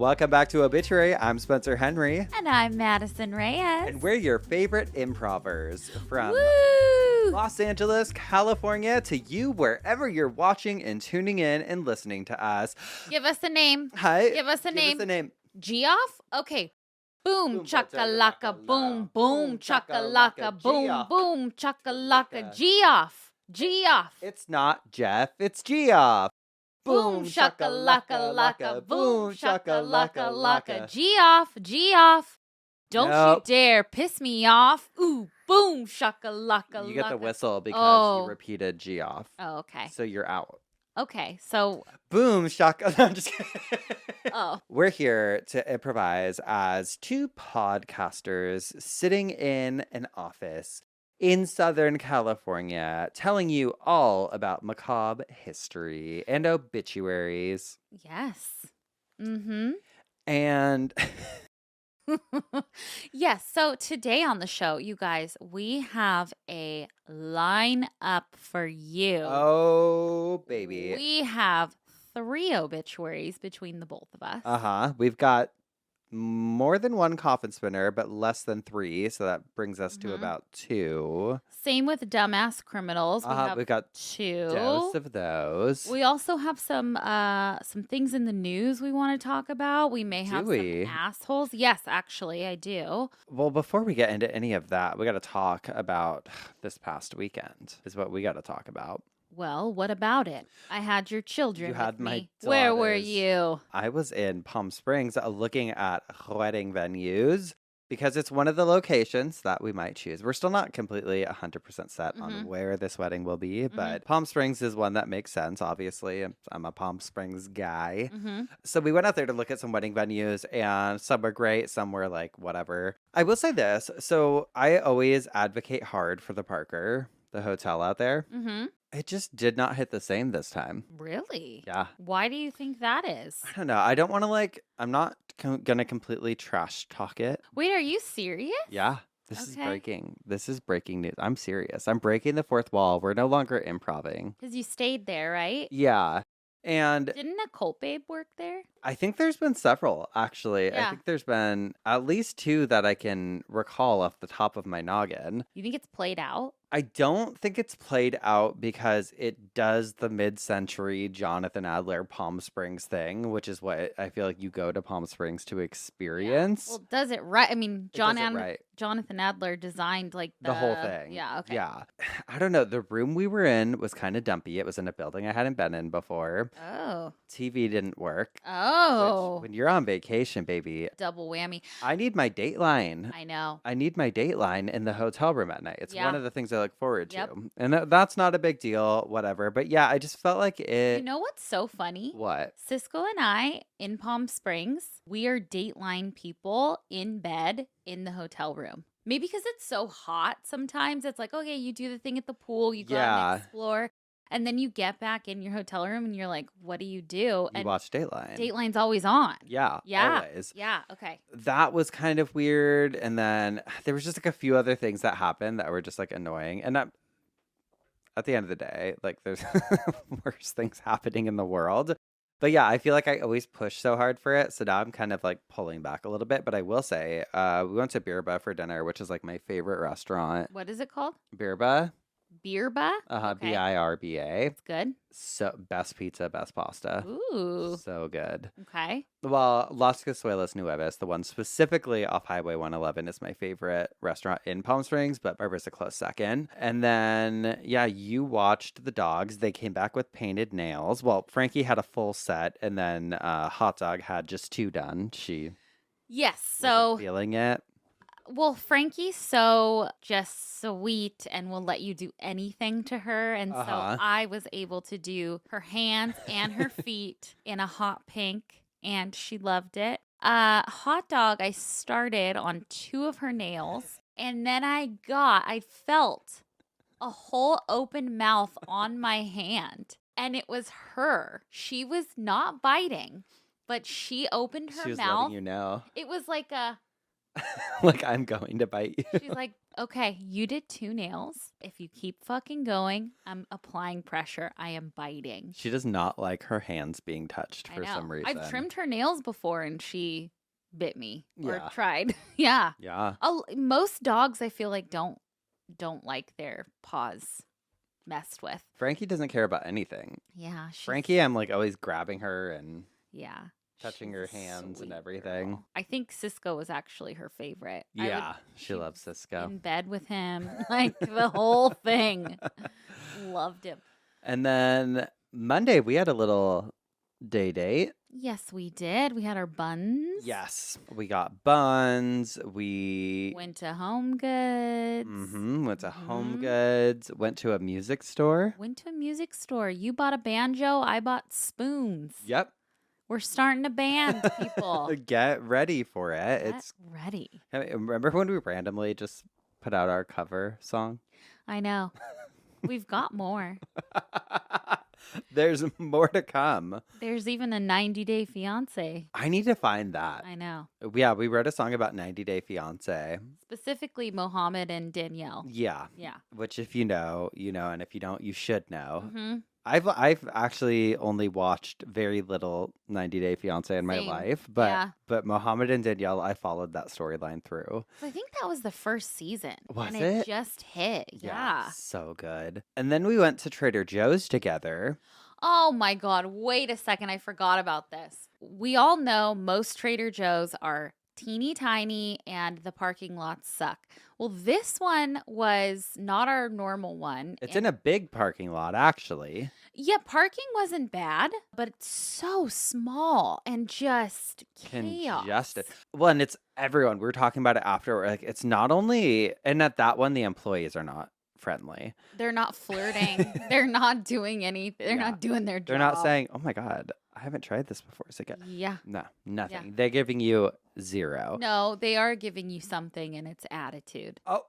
Welcome back to Obituary. I'm Spencer Henry. And I'm Madison Reyes. And we're your favorite improvers from Woo! Los Angeles, California to you wherever you're watching and tuning in and listening to us. Give us a name. Hi. Give us a name. Give us a name. Geoff? Okay. Boom, Boom, chakalaka, boom, boom, chakalaka, boom, Geoff. boom, chakalaka, Geoff. Geoff. It's not Jeff, it's Geoff. Boom, shakalaka, laka, boom, shakalaka, laka. Geoff. Don't Nope. you dare piss me off. Ooh, boom, shakalaka, You get the laka. whistle because Oh. you repeated Geoff. Oh, okay. So you're out. Okay, so, Boom, shaka. I'm just kidding. oh. We're here to improvise as two podcasters sitting in an office in Southern California, telling you all about macabre history and obituaries. Yes. Mm-hmm. And Yes, so today on the show, you guys, we have a lineup for you. oh, baby. We have 3 obituaries between the both of us. We've got more than one coffin spinner, but less than 3. So that brings us to Mhm. about 2. Same with dumb.ass criminals. We have We've got 2. dose of those. We also have some things in the news we want to talk about. We may have we? some assholes. Yes, actually, I do. Well, before we get into any of that, we got to talk about this past weekend, is what we got to talk about. Well, what about it? I had your children You had with my me. Where were daughters. you? I was in Palm Springs looking at wedding venues because it's one of the locations that we might choose. We're still not completely 100% set on Mhm. where this wedding will be, but Palm Springs is one that makes sense, obviously. I'm a Palm Springs guy. Mm-hmm. So we went out there to look at some wedding venues, and some were great, some were like whatever. I will say this. So I always advocate hard for the Parker, the hotel out there. Mm-hmm. It just did not hit the same this time. Really? Yeah. Why do you think that is? I don't know. I don't want to I'm not gonna completely trash talk it. Wait, are you serious? Yeah. This is Okay. breaking. This is breaking news. I'm serious. I'm breaking the fourth wall. We're no longer improving. Because you stayed there, right? Yeah. And Didn't a cult babe work there? I think there's been several, actually. I Yeah. think there's been at least 2 that I can recall off the top of my noggin. You think it's played out? I don't think it's played out because it does the mid-century Jonathan Adler Palm Springs thing, which is what I feel like you go to Palm Springs to experience. Well, does it right? I mean, It does it right. Jonathan Adler designed like The whole thing. Yeah, okay. Yeah. I don't know. The room we were in was kind of dumpy. It was in a building I hadn't been in before. Oh. TV didn't work. Oh. Which, when you're on vacation, baby, Double whammy. I need my Dateline. I know. I need my Dateline in the hotel room at night. It's one Yeah. of the things I look forward Yep. to. And that's not a big deal, whatever. But yeah, I just felt like it. You know what's so funny? What? Cisco and I in Palm Springs, we are Dateline people in bed in the hotel room. Maybe because it's so hot sometimes. It's like, okay, you do the thing at the pool, you go out Yeah. and explore, and then you get back in your hotel room and you're like, what do you do? You And watch Dateline. Dateline's always on. Yeah. Yeah. Always. Yeah, okay. That was kind of weird. And then there was just like a few other things that happened that were just like annoying. And at the end of the day, like there's worse things happening in the world. But yeah, I feel like I always push so hard for it. So now I'm kind of like pulling back a little bit. But I will say, we went to Birba for dinner, which is like my favorite restaurant. What is it called? Birba. Birba? Okay. Birba. It's good. So best pizza, best pasta. Ooh. So good. Okay. Well, Las Cazuelas Nuevas, the one specifically off Highway 111, is my favorite restaurant in Palm Springs, but Birba's a close second. And then, yeah, you watched the dogs. They came back with painted nails. Well, Frankie had a full set, and then Hot Dog had just 2 done. She Yes. wasn't So, feeling it. well, Frankie's so just sweet and will let you do anything to her. And Uh-huh. so I was able to do her hands and her feet in a hot pink, and she loved it. Hot Dog, I started on 2 of her nails, and then I felt a whole open mouth on my hand, and it was her. She was not biting, but she opened her She was mouth. letting you know. It was like a Like, I'm going to bite you. She's like, okay, you did 2 nails. If you keep fucking going, I'm applying pressure. I am biting. She does not like her hands being touched I for know. some reason. I've trimmed her nails before and she bit me or Yeah. tried. Yeah. Yeah. Most dogs I feel like don't like their paws messed with. Frankie doesn't care about anything. Yeah. Frankie, I'm like always grabbing her and Yeah. touching she's her a hands and sweet everything. girl. I think Cisco was actually her favorite. Yeah, she she loves was Cisco. in bed with him, like the whole thing. Loved him. And then Monday we had a little day date. Yes, we did. We had our buns. Yes, we got buns. We Went to Home Goods. went to Home Goods. Went to a music store. Went to a music store. You bought a banjo. I bought spoons. Yep. We're starting a band, people. Get ready for it. Get It's ready. remember when we randomly just put out our cover song? I know. We've got more. There's more to come. There's even a 90-day fiance. I need to find that. I know. Yeah, we wrote a song about 90 Day Fiance. Specifically Mohammed and Danielle. Yeah. Yeah. Which if you know, you know, and if you don't, you should know. Mm-hmm. I've actually only watched very little 90 Day Fiance in my Same. life, but Yeah. but Mohammed and Danielle, I followed that storyline through. So I think that was the first season. Was and it? it just hit. Yeah. So good. And then we went to Trader Joe's together. Oh my God. Wait a second. I forgot about this. We all know most Trader Joe's are teeny tiny and the parking lots suck. Well, this one was not our normal one. It's in a big parking lot, actually. Yeah, parking wasn't bad, but it's so small and just chaos. Congested. Well, and it's everyone. We were talking about it after. Like, it's not only, and at that one, the employees are not friendly. They're not flirting. They're not doing anything. They're not doing their job. They're not saying, "Oh my God, I haven't tried this before." So Yeah. no, nothing. Yeah. They're giving you zero. No, they are giving you something and it's attitude. Oh,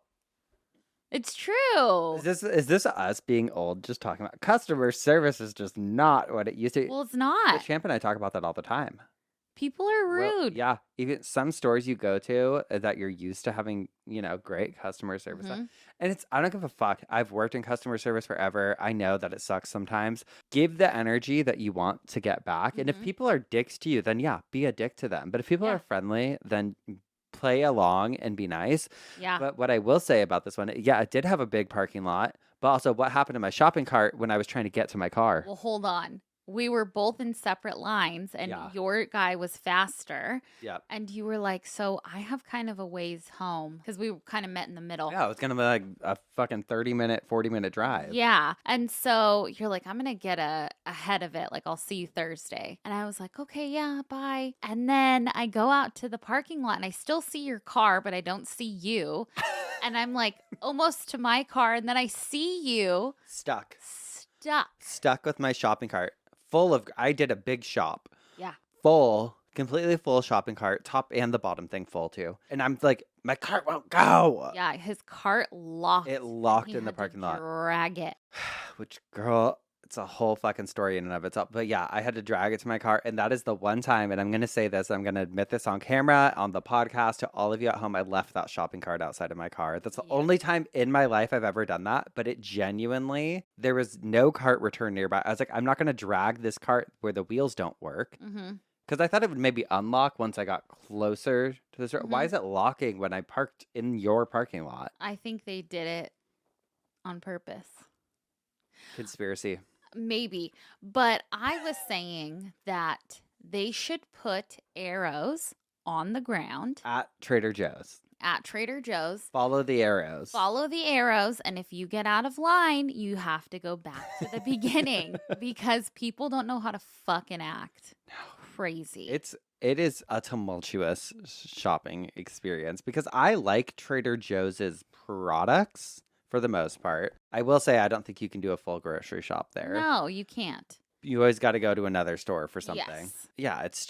It's true. is this us being old? Just talking about customer service is just not what it used to be. Well, it's The not. Champ and I talk about that all the time. People are Well, rude. yeah, even some stores you go to that you're used to having, you know, great customer service. Mhm. And it's, I don't give a fuck. I've worked in customer service forever. I know that it sucks sometimes. Give the energy that you want to get back. And if Mhm. people are dicks to you, then yeah, be a dick to them. But if people Yeah. are friendly, then play along and be nice. Yeah. But what I will say about this one, yeah, it did have a big parking lot. But also, what happened to my shopping cart when I was trying to get to my car? Well, hold on. We were both in separate lines and Yeah. your guy was faster. Yep. And you were like, so I have kind of a ways home because we kind of met in the middle. Yeah, it was going to be like a fucking 30-minute, 40-minute drive. Yeah. And so you're like, I'm going to get ahead of it. Like, I'll see you Thursday. And I was like, okay, yeah, bye. And then I go out to the parking lot and I still see your car, but I don't see you. And I'm like almost to my car. And then I see you Stuck with my shopping cart full of, I did a big shop. Yeah. Completely full shopping cart, top and the bottom thing full too. And I'm like, my cart won't go. Yeah. His cart locked. It locked He in the had to parking lot. drag it. Which, girl, it's a whole fucking story in and of itself. But yeah, I had to drag it to my car. And that is the one time, and I'm going to say this, I'm going to admit this on camera, on the podcast, to all of you at home, I left that shopping cart outside of my car. That's the Yeah. only time in my life I've ever done that. But it genuinely, there was no cart return nearby. I was like, I'm not going to drag this cart where the wheels don't work. Mm-hmm. Because I thought it would maybe unlock once I got closer to the store. Why Mhm. is it locking when I parked in your parking lot? I think they did it on purpose. Conspiracy. Maybe. But I was saying that they should put arrows on the ground At Trader Joe's. at Trader Joe's. Follow the arrows. Follow the arrows. And if you get out of line, you have to go back to the beginning because people don't know how to fucking act. Crazy. It is a tumultuous shopping experience because I like Trader Joe's products for the most part. I will say I don't think you can do a full grocery shop there. No, you can't. You always got to go to another store for something. Yes. Yeah, it's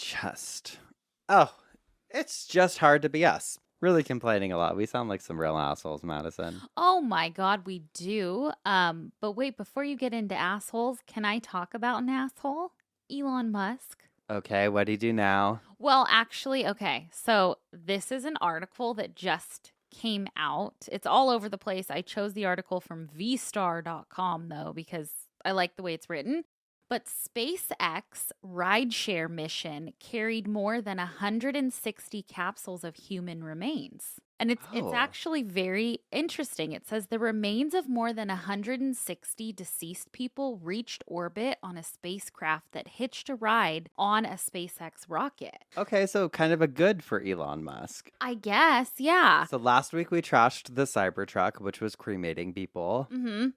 just hard to be us. Really complaining a lot. We sound like some real assholes, Madison. Oh my God, we do. But wait, before you get into assholes, can I talk about an asshole? Elon Musk. Okay, what do you do now? Well, actually, okay. So this is an article that just came out. It's all over the place. I chose the article from vstar.com though, because I like the way it's written. But SpaceX rideshare mission carried more than 160 capsules of human remains. And it's Oh. actually very interesting. It says the remains of more than 160 deceased people reached orbit on a spacecraft that hitched a ride on a SpaceX rocket. Okay, so kind of a good for Elon Musk. I guess, yeah. So last week we trashed the Cybertruck, which was cremating people. Mm-hmm.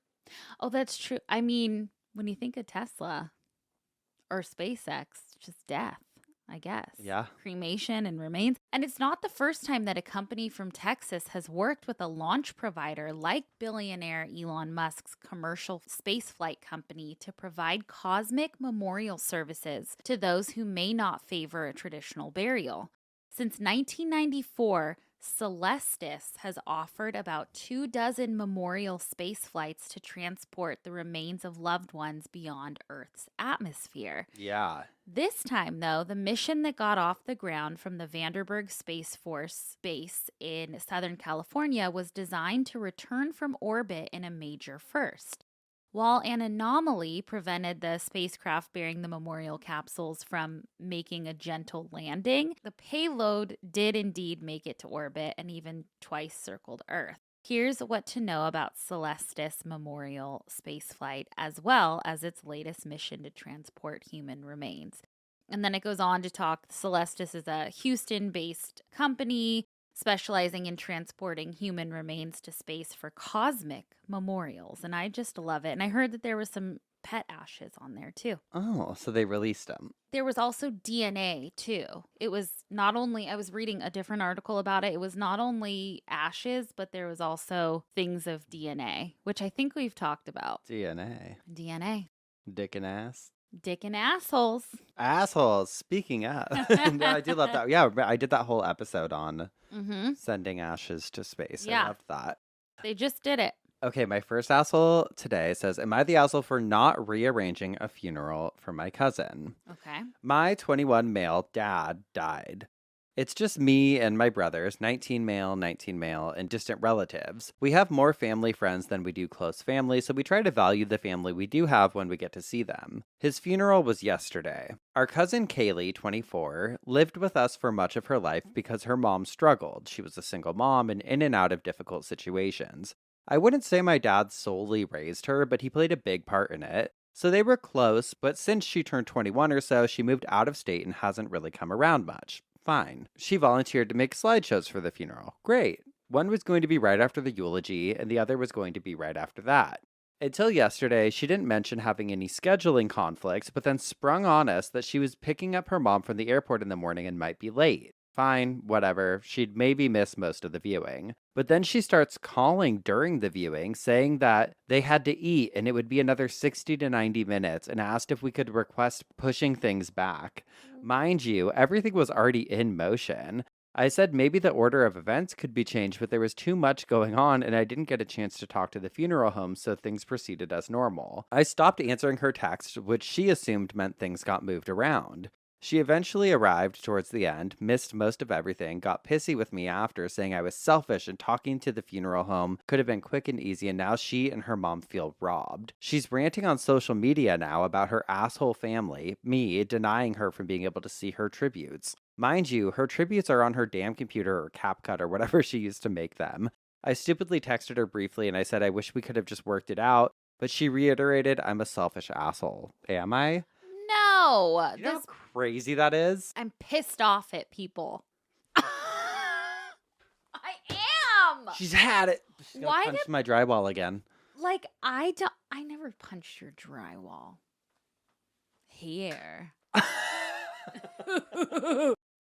Oh, that's true. I mean, when you think of Tesla or SpaceX, just death, I guess. Yeah. Cremation and remains. And it's not the first time that a company from Texas has worked with a launch provider like billionaire Elon Musk's commercial spaceflight company to provide cosmic memorial services to those who may not favor a traditional burial. Since 1994, Celestis has offered about 24 memorial space flights to transport the remains of loved ones beyond Earth's atmosphere. Yeah. This time, though, the mission that got off the ground from the Vandenberg Space Force base in Southern California was designed to return from orbit in a major first. While an anomaly prevented the spacecraft bearing the memorial capsules from making a gentle landing, the payload did indeed make it to orbit and even twice circled Earth. Here's what to know about Celestis Memorial Spaceflight, as well as its latest mission to transport human remains. And then it goes on to talk, Celestis is a Houston-based company specializing in transporting human remains to space for cosmic memorials. And I just love it. And I heard that there was some pet ashes on there too. Oh, so they released them. There was also DNA too. It was not only, I was reading a different article about it, it was not only ashes, but there was also things of DNA, which I think we've talked about. DNA. DNA. Dick and ass. Dick and assholes. Assholes. Speaking of. No, I do love that. Yeah, I did that whole episode on sending ashes to space. Yeah. I loved that. They just did it. Okay, my first asshole today says, am I the asshole for not rearranging a funeral for my cousin? Okay. My 21 male dad died. It's just me and my brothers, 19 male, and distant relatives. We have more family friends than we do close family, so we try to value the family we do have when we get to see them. His funeral was yesterday. Our cousin Kaylee, 24, lived with us for much of her life because her mom struggled. She was a single mom and in and out of difficult situations. I wouldn't say my dad solely raised her, but he played a big part in it. So they were close, but since she turned 21 or so, she moved out of state and hasn't really come around much. Fine. She volunteered to make slideshows for the funeral. Great. One was going to be right after the eulogy, and the other was going to be right after that. Until yesterday, she didn't mention having any scheduling conflicts, but then sprung on us that she was picking up her mom from the airport in the morning and might be late. Fine, whatever. She'd maybe miss most of the viewing. But then she starts calling during the viewing, saying that they had to eat and it would be another 60 to 90 minutes, and asked if we could request pushing things back. Mind you, everything was already in motion. I said maybe the order of events could be changed, but there was too much going on and I didn't get a chance to talk to the funeral home, so things proceeded as normal. I stopped answering her text, which she assumed meant things got moved around. She eventually arrived towards the end, missed most of everything, got pissy with me after, saying I was selfish and talking to the funeral home could have been quick and easy, and now she and her mom feel robbed. She's ranting on social media now about her asshole family, me denying her from being able to see her tributes. Mind you, her tributes are on her damn computer or CapCut or whatever she used to make them. I stupidly texted her briefly and I said I wish we could have just worked it out, but she reiterated I'm a selfish asshole. Am I? No. You know how crazy that is? I'm pissed off at people. I am. She's had it. She's gonna Why punch my drywall again. Like, I never punched your drywall. Here.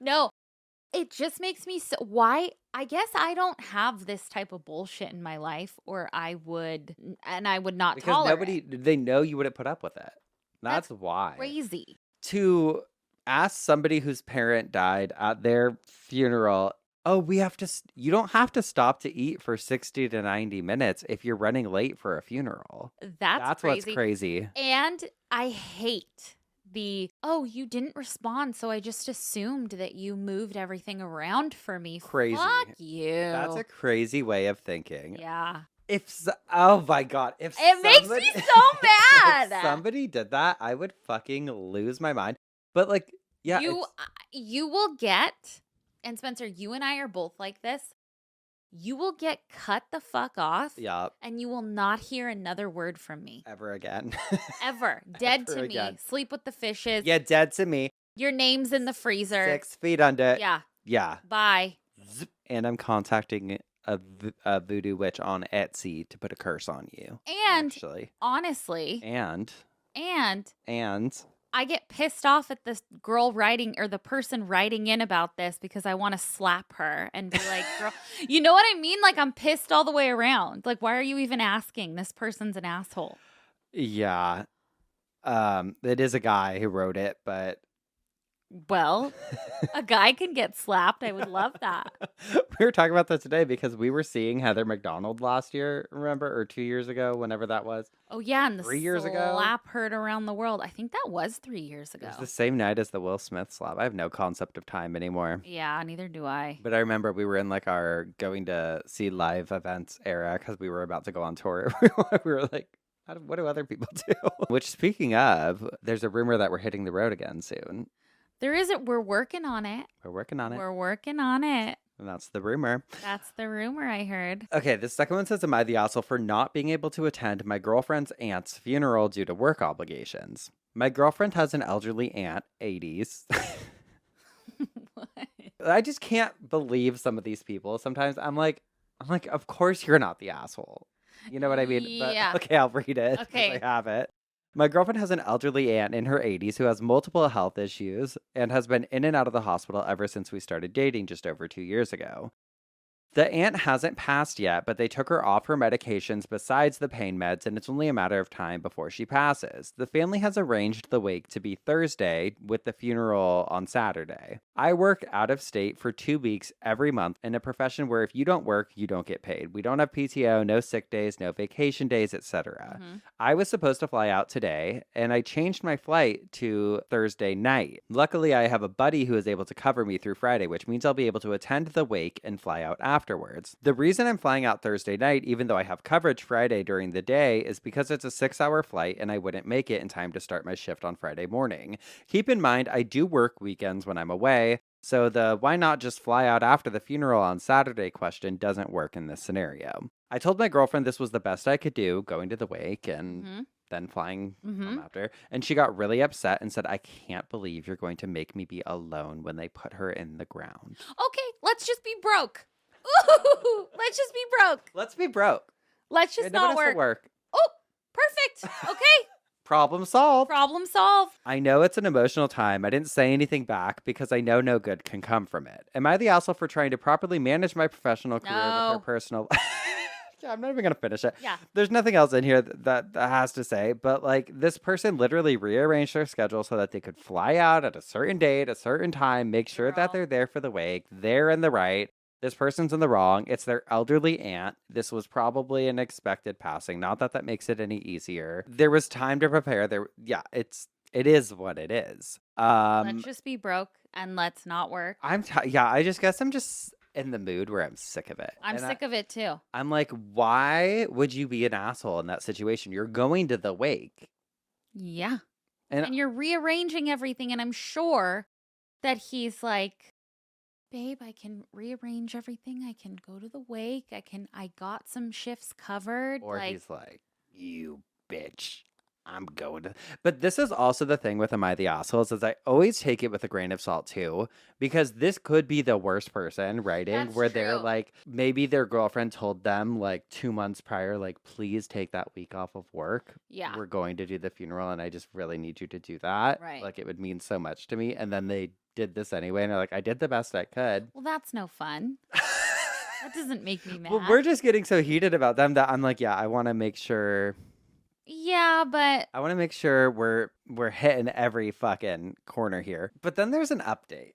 No, it just makes me so. Why? I guess I don't have this type of bullshit in my life, or I would not Because tolerate. they know you wouldn't put up with it. That's why. Crazy. To ask somebody whose parent died at their funeral, oh, you don't have to stop to eat for 60 to 90 minutes if you're running late for a funeral. That's what's crazy. crazy. And I hate oh, you didn't respond, so I just assumed that you moved everything around for me. Crazy. Fuck you. That's a crazy way of thinking. Yeah. Oh my God. It makes me so mad. If somebody did that, I would fucking lose my mind. But like, yeah. You will get, and Spencer, you and I are both like this. You will get cut the fuck off. Yeah. And you will not hear another word from me. Ever again. Ever. Dead Ever to again. me. Sleep with the fishes. Yeah, dead to me. Your name's in the freezer. 6 feet under. Yeah. Yeah. Bye. And I'm contacting a voodoo witch on Etsy to put a curse on you. And actually, honestly. And I get pissed off at this girl writing or the person writing in about this because I want to slap her and be like, girl, you know what I mean? Like, I'm pissed all the way around. Like, why are you even asking? This person's an asshole. Yeah. It is a guy who wrote it, but well, a guy can get slapped. I would love that. We were talking about that today because we were seeing Heather McDonald last year, remember? Or 2 years ago, whenever that was. Oh, yeah. And the 3 years ago. slap heard around the world. I think that was 3 years ago. It was the same night as the Will Smith slap. I have no concept of time anymore. Yeah, neither do I. But I remember we were in like our going to see live events era because we were about to go on tour. We were like, what do other people do? Which, speaking of, there's a rumor that we're hitting the road again soon. There isn't. We're working on it. We're working on it. We're working on it. And that's the rumor. That's the rumor I heard. Okay, the second one says, am I the asshole for not being able to attend my girlfriend's aunt's funeral due to work obligations? My girlfriend has an elderly aunt, 80s. What? I just can't believe some of these people. Sometimes I'm like, of course you're not the asshole. You know what I mean? Yeah. But, okay, I'll read it. Okay. I have it. My girlfriend has an elderly aunt in her 80s who has multiple health issues and has been in and out of the hospital ever since we started dating just over 2 years ago. The aunt hasn't passed yet, but they took her off her medications besides the pain meds, and it's only a matter of time before she passes. The family has arranged the wake to be Thursday with the funeral on Saturday. I work out of state for 2 weeks every month in a profession where if you don't work, you don't get paid. We don't have PTO, no sick days, no vacation days, etc. Mm-hmm. I was supposed to fly out today, and I changed my flight to Thursday night. Luckily, I have a buddy who is able to cover me through Friday, which means I'll be able to attend the wake and fly out afterwards. The reason I'm flying out Thursday night, even though I have coverage Friday during the day, is because it's a 6-hour flight and I wouldn't make it in time to start my shift on Friday morning. Keep in mind, I do work weekends when I'm away, so the why not just fly out after the funeral on Saturday question doesn't work in this scenario. I told my girlfriend this was the best I could do, going to the wake and then flying home after. And she got really upset and said, I can't believe you're going to make me be alone when they put her in the ground. Okay, let's just be broke. Ooh, let's just be broke. Let's be broke. Let's just not work. Oh, perfect. Okay. Problem solved. Problem solved. I know it's an emotional time. I didn't say anything back because I know no good can come from it. Am I the asshole for trying to properly manage my professional career with her personal... Yeah, I'm not even going to finish it. Yeah. There's nothing else in here that has to say, but like this person literally rearranged their schedule so that they could fly out at a certain date, a certain time, make sure that they're there for the wake. They're in the right. This person's in the wrong. It's their elderly aunt. This was probably an expected passing. Not that makes it any easier. There was time to prepare. It is what it is. Let's just be broke and let's not work. I just guess I'm just in the mood where I'm sick of it. I'm sick of it too. I'm like, why would you be an asshole in that situation? You're going to the wake. Yeah. And you're rearranging everything. And I'm sure that he's like, babe, I can rearrange everything. I can go to the wake. I got some shifts covered. Or he's like, you bitch. I'm going to. But this is also the thing with Am I the Assholes is I always take it with a grain of salt too, because this could be the worst person writing. That's where true. They're like, maybe their girlfriend told them like 2 months prior, like, please take that week off of work. Yeah. We're going to do the funeral and I just really need you to do that. Right. Like it would mean so much to me. And then they did this anyway. And they're like, I did the best I could. Well, that's no fun. That doesn't make me mad. Well, we're just getting so heated about them that I'm like, yeah, I want to make sure. Yeah, but I want to make sure we're hitting every fucking corner here. But then there's an update.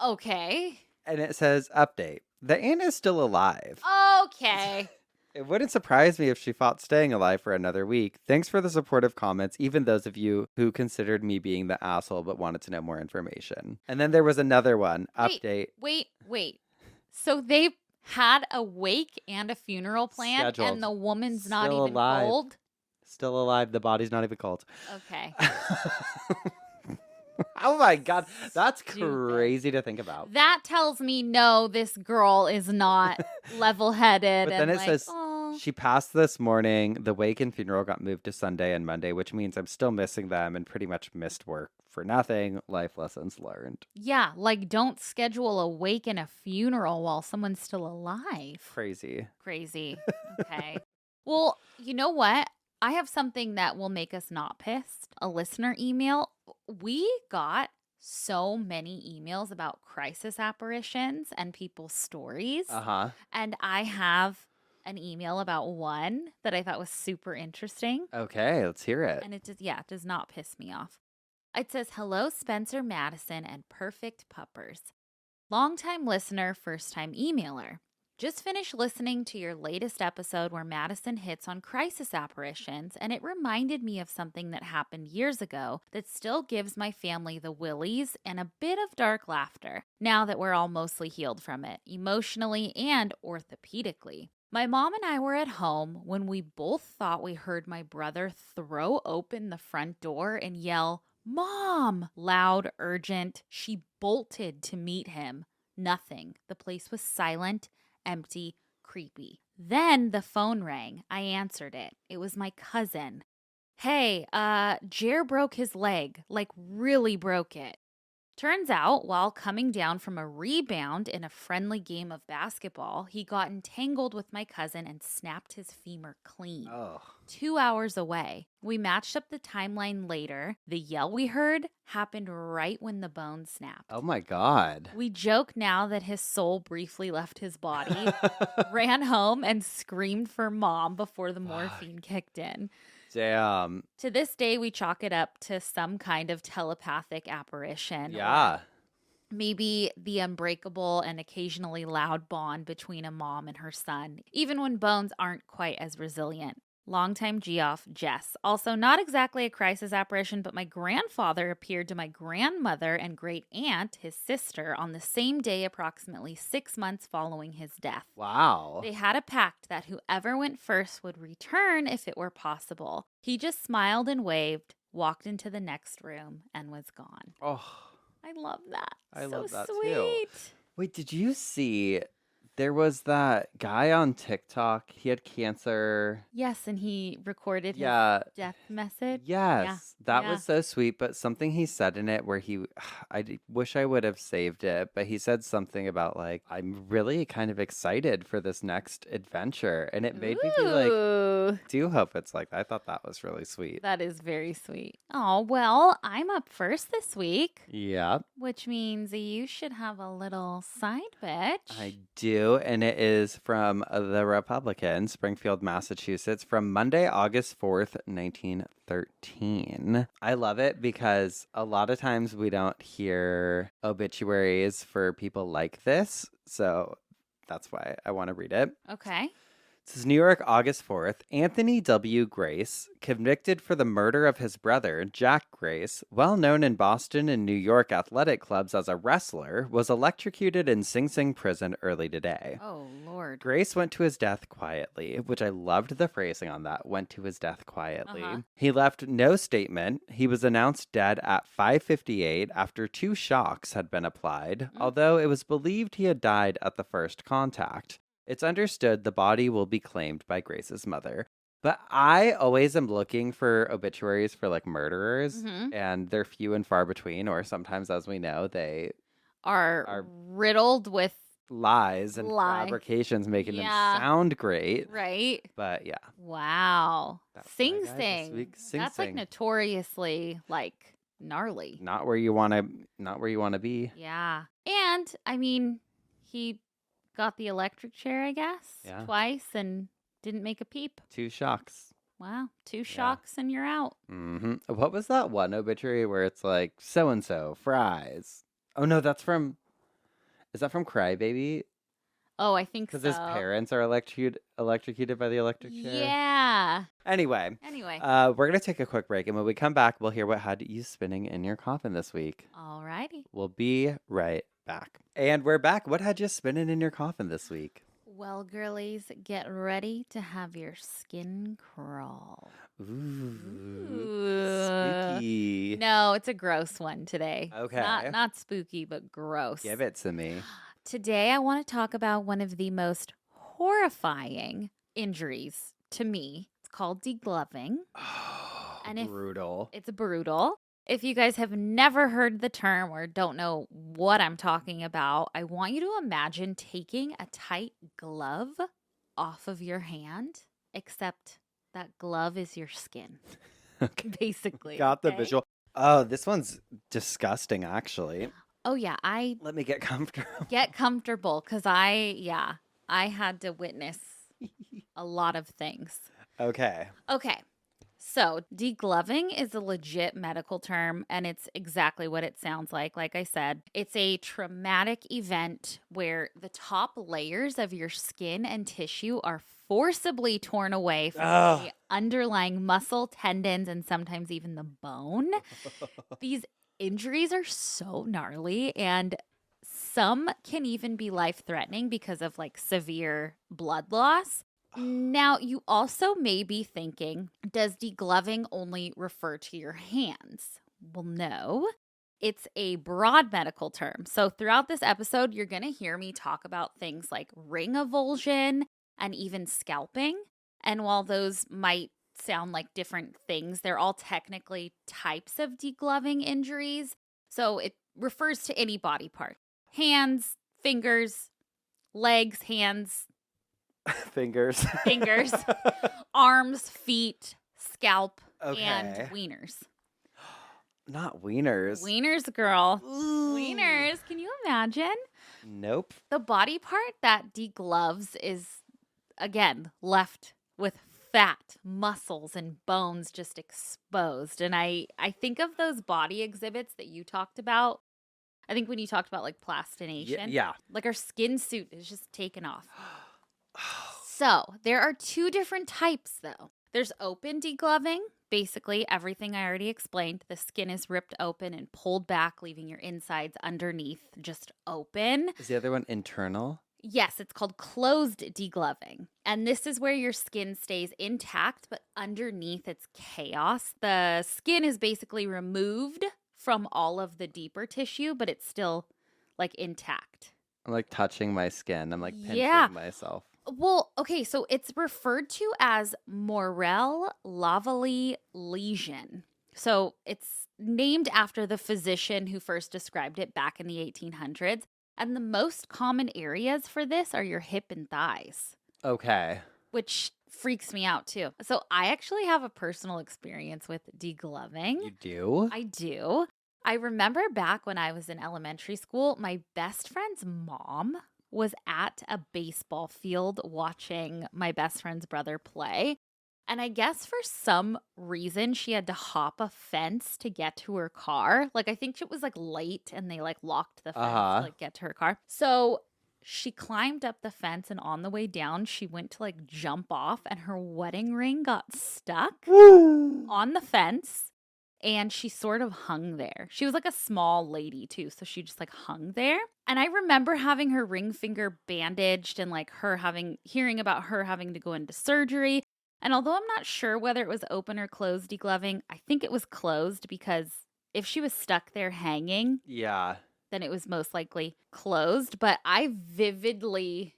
Okay. And it says, update. The aunt is still alive. Okay. It wouldn't surprise me if she fought staying alive for another week. Thanks for the supportive comments, even those of you who considered me being the asshole but wanted to know more information. And then there was another one. Update. Wait. So they've had a wake and a funeral planned, Scheduled. and the woman's not Still even alive. cold? Still alive. The body's not even cold. Okay. Oh my God. That's Stupid. crazy to think about. That tells me, no, this girl is not level-headed. But then it says oh. she passed this morning. The wake and funeral got moved to Sunday and Monday, which means I'm still missing them and pretty much missed work for nothing. Life lessons learned. Yeah, like don't schedule a wake and a funeral while someone's still alive. Crazy. Okay. Well, you know what? I have something that will make us not pissed. A listener email. We got so many emails about crisis apparitions and people's stories. Uh-huh. And I have an email about one that I thought was super interesting. Okay, let's hear it. And it does not piss me off. It says, "Hello, Spencer, Madison, and perfect puppers. Longtime listener, first-time emailer. Just finished listening to your latest episode where Madison hits on crisis apparitions, and it reminded me of something that happened years ago that still gives my family the willies and a bit of dark laughter, now that we're all mostly healed from it, emotionally and orthopedically. My mom and I were at home when we both thought we heard my brother throw open the front door and yell, 'Mom!' Loud, urgent. She bolted to meet him. Nothing. The place was silent, empty, creepy. Then the phone rang. I answered it. It was my cousin. 'Hey, Jer broke his leg, like really broke it.' Turns out, while coming down from a rebound in a friendly game of basketball, he got entangled with my cousin and snapped his femur clean. Oh. 2 hours away. We matched up the timeline later. The yell we heard happened right when the bone snapped. Oh my God. We joke now that his soul briefly left his body, ran home, and screamed for mom before the morphine kicked in. Damn. To this day, we chalk it up to some kind of telepathic apparition. Yeah. Maybe the unbreakable and occasionally loud bond between a mom and her son, even when bones aren't quite as resilient. Longtime Geoff, Jess. Also, not exactly a crisis apparition, but my grandfather appeared to my grandmother and great aunt, his sister, on the same day approximately 6 months following his death. Wow. They had a pact that whoever went first would return if it were possible. He just smiled and waved, walked into the next room, and was gone. Oh, I love that. I love that sweet. too. Wait, did you see there was that guy on TikTok? He had cancer. Yes, and he recorded his death message. Yes. That yeah. was so sweet, but something he said in it where wish I would have saved it, but he said something about like, I'm really kind of excited for this next adventure. And it made me be like, Ooh. do hope it's like, I thought that was really sweet. That is very sweet. Oh, well, I'm up first this week. Yeah. Which means you should have a little side bitch. I do, and it is from the Republican, Springfield, Massachusetts, from Monday, August 4th, 1913. I love it because a lot of times we don't hear obituaries for people like this, so that's why I want to read it. Okay. This is New York, August 4th. Anthony W. Grace, convicted for the murder of his brother, Jack Grace, well known in Boston and New York athletic clubs as a wrestler, was electrocuted in Sing Sing prison early today. Oh, Lord. Grace went to his death quietly, which I loved the phrasing on that, went to his death quietly. He left no statement. He was announced dead at 5:58 after 2 shocks had been applied, although it was believed he had died at the first contact. It's understood the body will be claimed by Grace's mother. But I always am looking for obituaries for like murderers, and they're few and far between, or sometimes, as we know, they are riddled with lies and fabrications, making them sound great. Right. But yeah. Wow. Sing Sing. That's like notoriously like gnarly. Not where you want to be. Yeah. And I mean, he got the electric chair, I guess, twice and didn't make a peep. 2 shocks. Wow. 2 shocks and you're out. Mm-hmm. What was that one obituary where it's like, so-and-so, fries? Oh, no, is that from Crybaby? Oh, I think Because so. his parents are electrocuted by the electric chair. Yeah. Anyway, we're going to take a quick break. And when we come back, we'll hear what had you spinning in your coffin this week. Alrighty. We'll be right back. And we're back. What had you spinning in your coffin this week? Well, girlies, get ready to have your skin crawl. Ooh. Spooky. No, it's a gross one today. Okay. Not spooky, but gross. Give it to me. Today, I want to talk about one of the most horrifying injuries to me. It's called degloving. Oh, And brutal. It's brutal. If you guys have never heard the term or don't know what I'm talking about, I want you to imagine taking a tight glove off of your hand, except that glove is your skin, Okay. Basically. Got the visual. Oh, this one's disgusting, actually. Oh, yeah. Let me get comfortable. Get comfortable because I had to witness a lot of things. Okay. So, degloving is a legit medical term, and it's exactly what it sounds like. Like I said, it's a traumatic event where the top layers of your skin and tissue are forcibly torn away from the underlying muscle, tendons, and sometimes even the bone. These injuries are so gnarly, and some can even be life-threatening because of like severe blood loss. Now, you also may be thinking, does degloving only refer to your hands? Well, no. It's a broad medical term. So throughout this episode, you're going to hear me talk about things like ring avulsion and even scalping. And while those might sound like different things, they're all technically types of degloving injuries. So it refers to any body part. Hands, fingers, legs, hands, Fingers, arms, feet, scalp, Okay. and wieners. Not wieners. Wieners, girl. Ooh. Wieners. Can you imagine? Nope. The body part that degloves is, again, left with fat, muscles, and bones just exposed. And I think of those body exhibits that you talked about. I think when you talked about like plastination. Yeah. Like our skin suit is just taken off. So there are two different types, though. There's open degloving. Basically, everything I already explained. The skin is ripped open and pulled back, leaving your insides underneath just open. Is the other one internal? Yes, it's called closed degloving. And this is where your skin stays intact, but underneath it's chaos. The skin is basically removed from all of the deeper tissue, but it's still like intact. I'm like touching my skin. I'm like pinching myself. Well, okay, so it's referred to as Morel Lavalley lesion. So it's named after the physician who first described it back in the 1800s. And the most common areas for this are your hip and thighs. Okay. Which freaks me out too. So I actually have a personal experience with degloving. You do? I do. I remember back when I was in elementary school, my best friend's mom was at a baseball field watching my best friend's brother play. And I guess for some reason she had to hop a fence to get to her car. Like I think it was like late and they like locked the fence to like get to her car. So she climbed up the fence and on the way down she went to like jump off and her wedding ring got stuck on the fence. And she sort of hung there. She was like a small lady too, so she just like hung there. And I remember having her ring finger bandaged and like hearing about her having to go into surgery. And although I'm not sure whether it was open or closed degloving, I think it was closed because if she was stuck there hanging, then it was most likely closed. But I vividly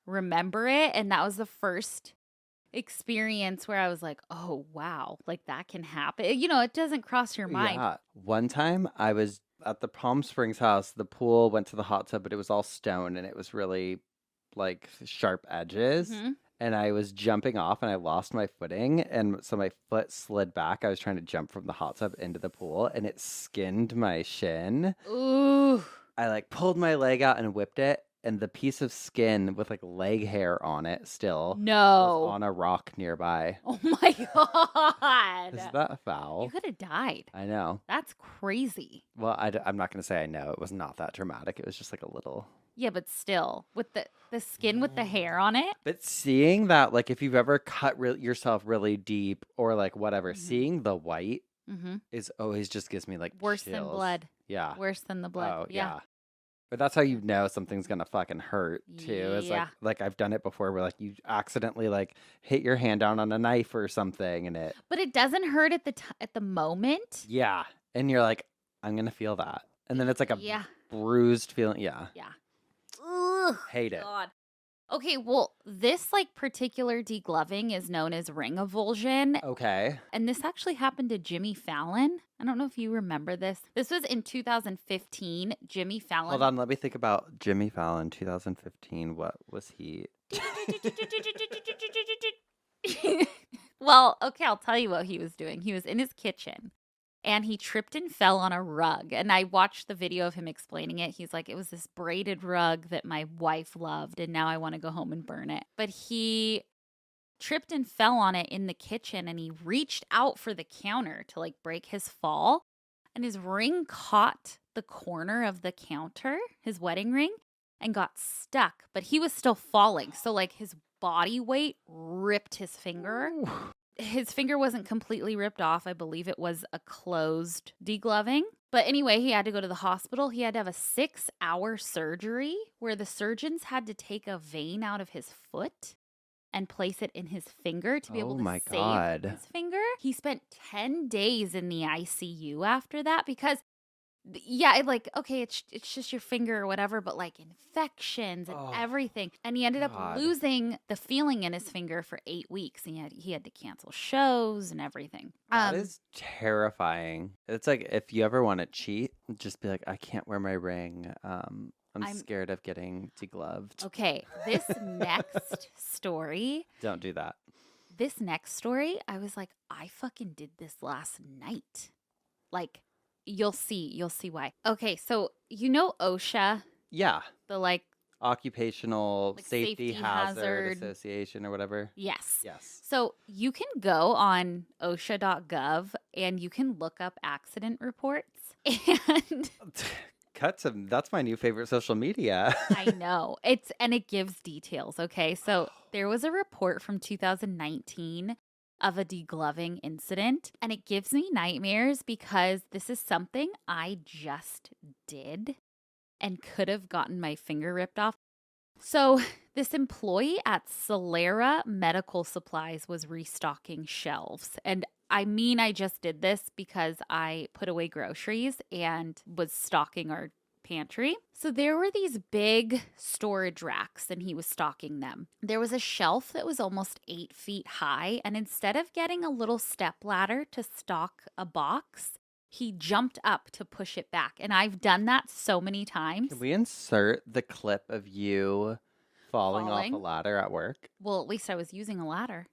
remember it, and that was the first experience where I was like, oh, wow, like that can happen. You know, it doesn't cross your mind. Yeah. One time I was at the Palm Springs house. The pool went to the hot tub, but it was all stone and it was really like sharp edges. Mm-hmm. And I was jumping off and I lost my footing. And so my foot slid back. I was trying to jump from the hot tub into the pool and it skinned my shin. Ooh. I like pulled my leg out and whipped it. and the piece of skin with like leg hair on it still was No. on a rock nearby. Oh my God. Is that You foul? could have died. I know. That's crazy. Well, I'm not going to say I know. It was not that dramatic. It was just like a little. Yeah, but still, with the skin with the hair on it. But seeing that, like, if you've ever cut yourself really deep or like whatever, seeing the white Mm-hmm. is always just gives me like Worse than chills. blood. Yeah. Worse than the blood. Oh, yeah. yeah. But that's how you know something's gonna fucking hurt too. It's Yeah. like I've done it before where like you accidentally like hit your hand down on a knife or something and it. But it doesn't hurt at the moment. Yeah. And you're like, I'm gonna feel that. And then it's like a Yeah. bruised feeling. Yeah. Yeah. Ugh, Hate it. God. Okay, well, this like particular degloving is known as ring avulsion. Okay. And this actually happened to Jimmy Fallon. I don't know if you remember this. This was in 2015. Jimmy Fallon. Hold on, let me think about Jimmy Fallon, 2015. What was he? Well, okay, I'll tell you what he was doing. He was in his kitchen and he tripped and fell on a rug. And I watched the video of him explaining it. He's like, it was this braided rug that my wife loved, and now I want to go home and burn it. But he tripped and fell on it in the kitchen, and he reached out for the counter to like break his fall. And his ring caught the corner of the counter, his wedding ring, and got stuck. But he was still falling. So like his body weight ripped his finger. Ooh. His finger wasn't completely ripped off. I believe it was a closed degloving. But anyway, he had to go to the hospital. He had to have a 6-hour surgery where the surgeons had to take a vein out of his foot and place it in his finger to be able to save his finger. He spent 10 days in the ICU after that because, yeah, like, okay, it's just your finger or whatever, but like infections and everything. And he ended up losing the feeling in his finger for 8 weeks. And he had to cancel shows and everything. That is terrifying. It's like if you ever want to cheat, just be like, I can't wear my ring. I'm scared of getting degloved. Okay, this next story. Don't do that. This next story, I was like, I fucking did this last night. Like, you'll see why. Okay, so you know OSHA? Yeah. The like Occupational like Safety Hazard Association or whatever. Yes. Yes. So you can go on OSHA.gov and you can look up accident reports and That's my new favorite social media. I know. It gives details, okay? So there was a report from 2019 of a degloving incident, and it gives me nightmares because this is something I just did and could have gotten my finger ripped off. So this employee at Solera Medical Supplies was restocking shelves. And I mean, I just did this because I put away groceries and was stocking our pantry. So there were these big storage racks and he was stocking them. There was a shelf that was almost 8 feet high. And instead of getting a little step ladder to stock a box, he jumped up to push it back. And I've done that so many times. Can we insert the clip of you falling off a ladder at work? Well, at least I was using a ladder.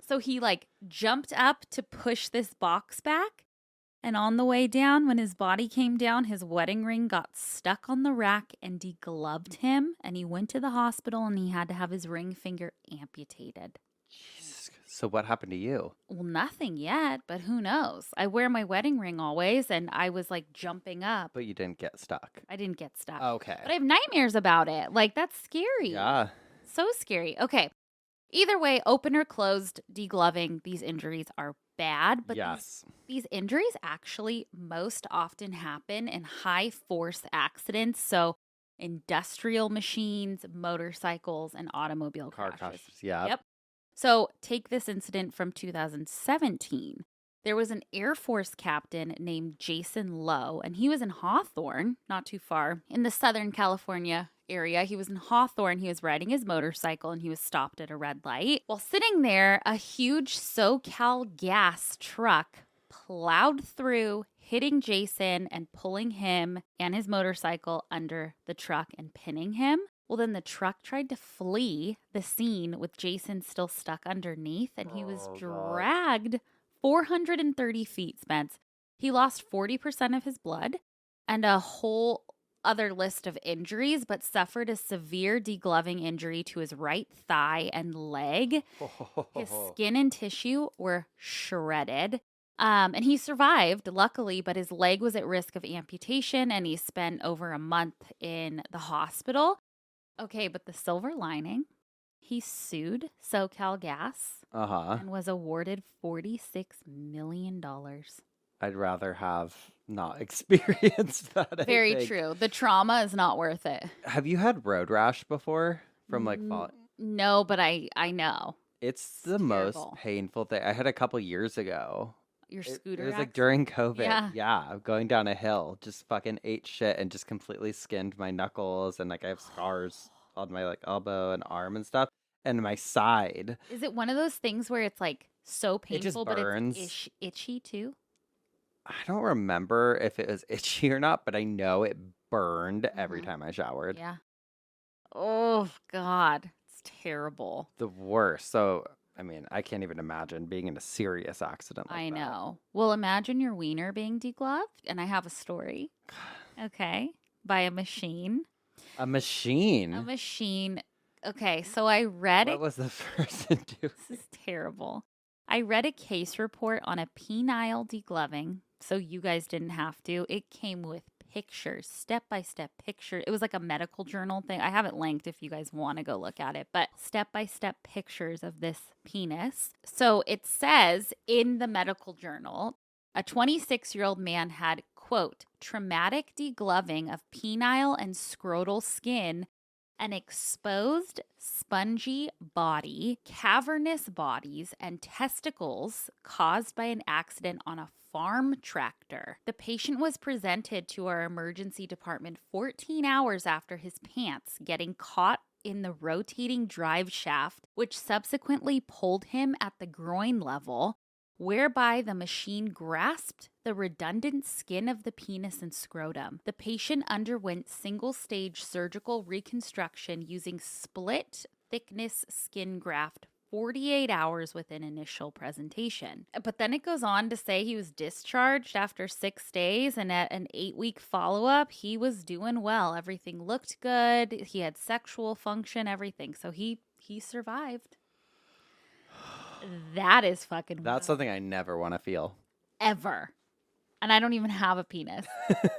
So he like jumped up to push this box back. And on the way down, when his body came down, his wedding ring got stuck on the rack and degloved him. And he went to the hospital and he had to have his ring finger amputated. Jesus. So what happened to you? Well, nothing yet, but who knows? I wear my wedding ring always, and I was like jumping up. But you didn't get stuck. I didn't get stuck. Okay. But I have nightmares about it. Like, that's scary. Yeah. So scary. Okay. Either way, open or closed degloving, these injuries are bad. But yes. These injuries actually most often happen in high force accidents. So industrial machines, motorcycles, and automobile crashes. Yeah. Yep. So take this incident from 2017. There was an Air Force captain named Jason Lowe, and he was in Hawthorne, not too far, in the Southern California area. He was in Hawthorne. He was riding his motorcycle, and he was stopped at a red light. While sitting there, a huge SoCal gas truck plowed through, hitting Jason and pulling him and his motorcycle under the truck and pinning him. Well, then the truck tried to flee the scene with Jason still stuck underneath, and he was dragged 430 feet, Spence. He lost 40% of his blood, and a whole other list of injuries, but suffered a severe degloving injury to his right thigh and leg. His skin and tissue were shredded. And he survived, luckily, but his leg was at risk of amputation, and he spent over a month in the hospital. Okay, but the silver lining, he sued SoCal Gas and was awarded $46 million. I'd rather have not experienced that. I Very think. true. The trauma is not worth it. Have you had road rash before from like falling? No, but I know. It's the most painful thing. I had a couple years ago. Your scooter It was like accident? during COVID. Yeah. Yeah, going down a hill, just fucking ate shit and just completely skinned my knuckles, and like I have scars on my like elbow and arm and stuff, and my side. Is it one of those things where it's like so It just painful, but burns. it's itchy too? I don't remember if it was itchy or not, but I know it burned every Mhm. time I showered. Yeah. Oh, God. It's terrible. The worst. So, I mean, I can't even imagine being in a serious accident like I that. know. Well, imagine your wiener being degloved, and I have a story. Okay. By a machine. A machine? A machine. Okay, so I read What was the person doing? This is terrible. I read a case report on a penile degloving, so you guys didn't have to. It came with pictures, step-by-step pictures. It was like a medical journal thing. I have it linked if you guys want to go look at it, but step-by-step pictures of this penis. So it says in the medical journal, a 26-year-old man had, quote, traumatic degloving of penile and scrotal skin, an exposed, spongy body, cavernous bodies, and testicles caused by an accident on a farm tractor. The patient was presented to our emergency department 14 hours after his pants getting caught in the rotating drive shaft, which subsequently pulled him at the groin level, whereby the machine grasped the redundant skin of the penis and scrotum. The patient underwent single-stage surgical reconstruction using split-thickness skin graft 48 hours within initial presentation. But then it goes on to say he was discharged after 6 days, and at an 8-week follow-up, he was doing well. Everything looked good. He had sexual function, everything. So he survived. That is fucking That's wild. something I never want to feel. Ever. And I don't even have a penis,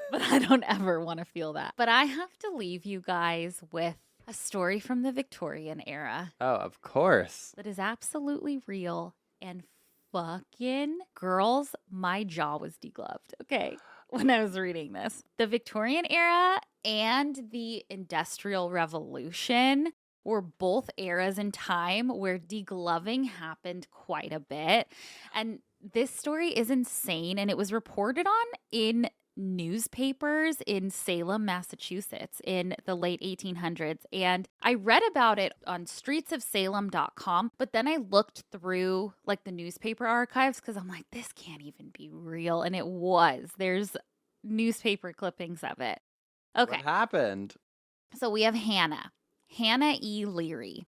but I don't ever want to feel that. But I have to leave you guys with a story from the Victorian era Oh, of course. that is absolutely real and fucking girls, my jaw was degloved, okay, when I was reading this. The Victorian era and the Industrial Revolution were both eras in time where degloving happened quite a bit. And this story is insane, and it was reported on in newspapers in Salem, Massachusetts in the late 1800s. And I read about it on streetsofsalem.com, but then I looked through like the newspaper archives because I'm like, this can't even be real. And it was. There's newspaper clippings of it. Okay. What happened? So we have Hannah E. Leary.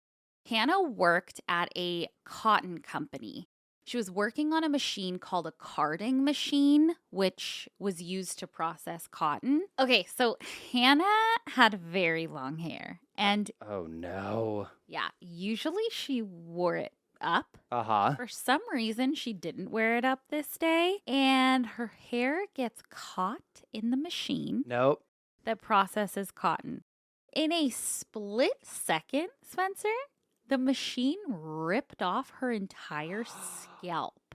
Hannah worked at a cotton company. She was working on a machine called a carding machine, which was used to process cotton. Okay, so Hannah had very long hair. And Oh, no. yeah, usually she wore it up. Uh-huh. For some reason, she didn't wear it up this day. And her hair gets caught in the machine Nope. that processes cotton. In a split second, Spencer, the machine ripped off her entire scalp.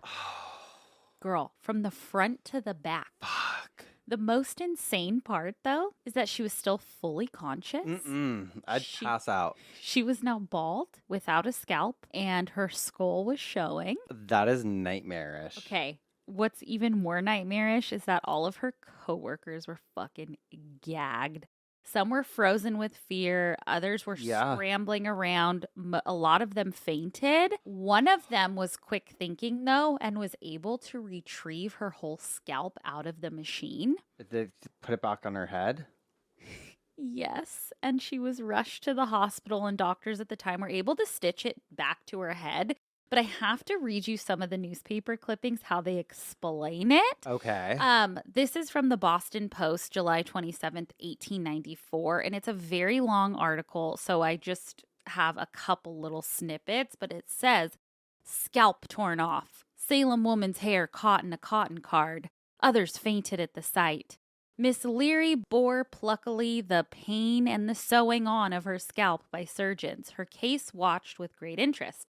Girl, from the front to the back. Fuck. The most insane part, though, is that she was still fully conscious. I'd pass out. She was now bald, without a scalp, and her skull was showing. That is nightmarish. Okay, what's even more nightmarish is that all of her coworkers were fucking gagged. Some were frozen with fear. Others were scrambling around. A lot of them fainted. One of them was quick thinking, though, and was able to retrieve her whole scalp out of the machine. Did they put it back on her head? Yes, and she was rushed to the hospital, and doctors at the time were able to stitch it back to her head. but I have to read you some of the newspaper clippings, how they explain it. Okay. This is from the Boston Post, July 27th, 1894, and it's a very long article, so I just have a couple little snippets, but it says, scalp torn off, Salem woman's hair caught in a cotton card. Others fainted at the sight. Miss Leary bore pluckily the pain and the sewing on of her scalp by surgeons, her case watched with great interest.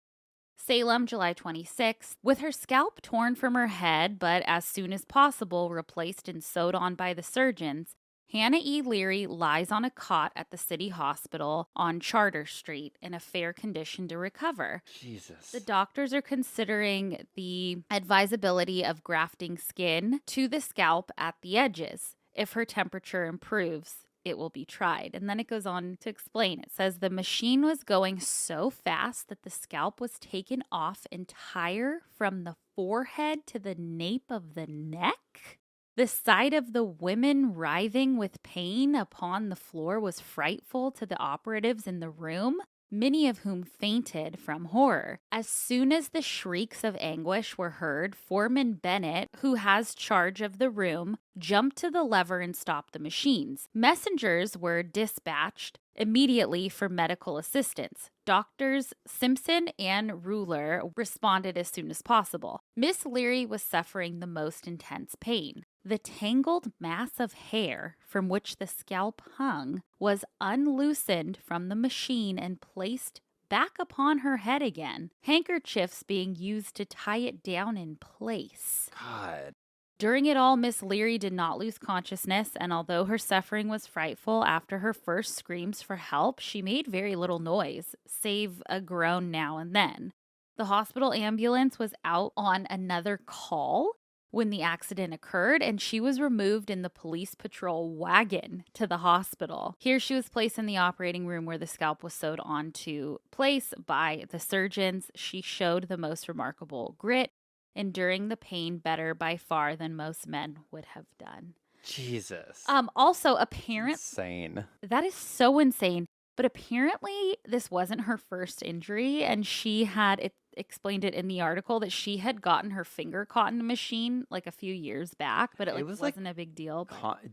Salem, July 26th, with her scalp torn from her head, but as soon as possible replaced and sewed on by the surgeons, Hannah E. Leary lies on a cot at the city hospital on Charter Street in a fair condition to recover. Jesus. The doctors are considering the advisability of grafting skin to the scalp at the edges. If her temperature improves, it will be tried. And then it goes on to explain. It says the machine was going so fast that the scalp was taken off entire from the forehead to the nape of the neck. The sight of the women writhing with pain upon the floor was frightful to the operatives in the room, many of whom fainted from horror. As soon as the shrieks of anguish were heard, Foreman Bennett, who has charge of the room, jumped to the lever and stopped the machines. Messengers were dispatched immediately for medical assistance. Doctors Simpson and Ruler responded as soon as possible. Miss Leary was suffering the most intense pain. The tangled mass of hair from which the scalp hung was unloosened from the machine and placed back upon her head again, handkerchiefs being used to tie it down in place. God. During it all, Miss Leary did not lose consciousness, and although her suffering was frightful after her first screams for help, she made very little noise, save a groan now and then. The hospital ambulance was out on another call when the accident occurred, and she was removed in the police patrol wagon to the hospital. Here she was placed in the operating room where the scalp was sewed onto place by the surgeons. She showed the most remarkable grit, enduring the pain better by far than most men would have done. Jesus. Also, apparently, Insane. that is so insane. But apparently, this wasn't her first injury, and she had explained it in the article that she had gotten her finger caught in a machine like a few years back, but it wasn't a big deal.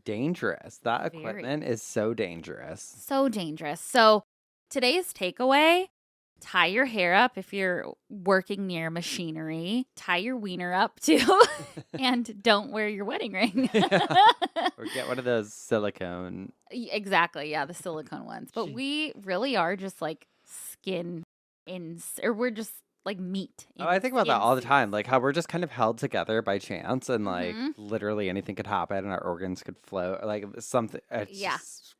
Dangerous. That equipment is so dangerous. So dangerous. So today's takeaway: tie your hair up if you're working near machinery. Tie your wiener up too, and don't wear your wedding ring. Or get one of those silicone. Exactly, yeah, the silicone ones. But we really are just like skin or we're just like meat. Oh, I think about that all the time. Like how we're just kind of held together by chance, and like literally anything could happen, and our organs could float. Like something. It's just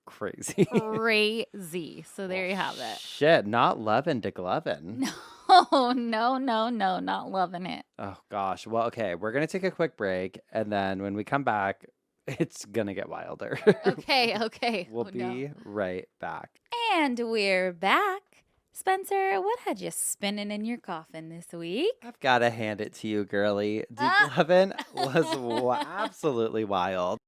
crazy. Crazy. So there you have it. Shit, not loving Degloving. No, not loving it. Oh gosh. Well, okay, we're gonna take a quick break, and then when we come back, it's gonna get wilder. Okay. We'll be right back. And we're back. Spencer, what had you spinning in your coffin this week? I've got to hand it to you, girly. Degloving was absolutely wild.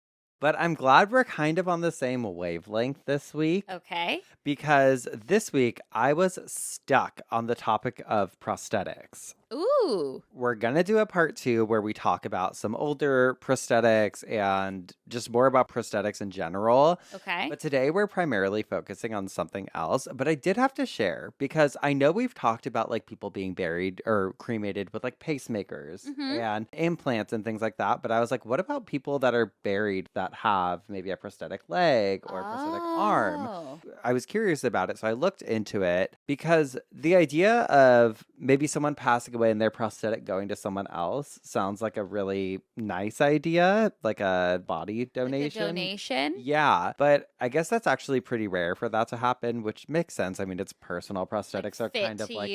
But I'm glad we're kind of on the same wavelength this week. Okay. Because this week I was stuck on the topic of prosthetics. Ooh. We're going to do a part 2 where we talk about some older prosthetics and just more about prosthetics in general. Okay. But today we're primarily focusing on something else. But I did have to share because I know we've talked about like people being buried or cremated with like pacemakers and implants and things like that. But I was like, what about people that are buried that have maybe a prosthetic leg or a prosthetic arm? I was curious about it. So I looked into it because the idea of maybe someone passing away and their prosthetic going to someone else sounds like a really nice idea, like a body donation. Like a donation? Yeah, but I guess that's actually pretty rare for that to happen, which makes sense. I mean, it's personal prosthetics are kind of like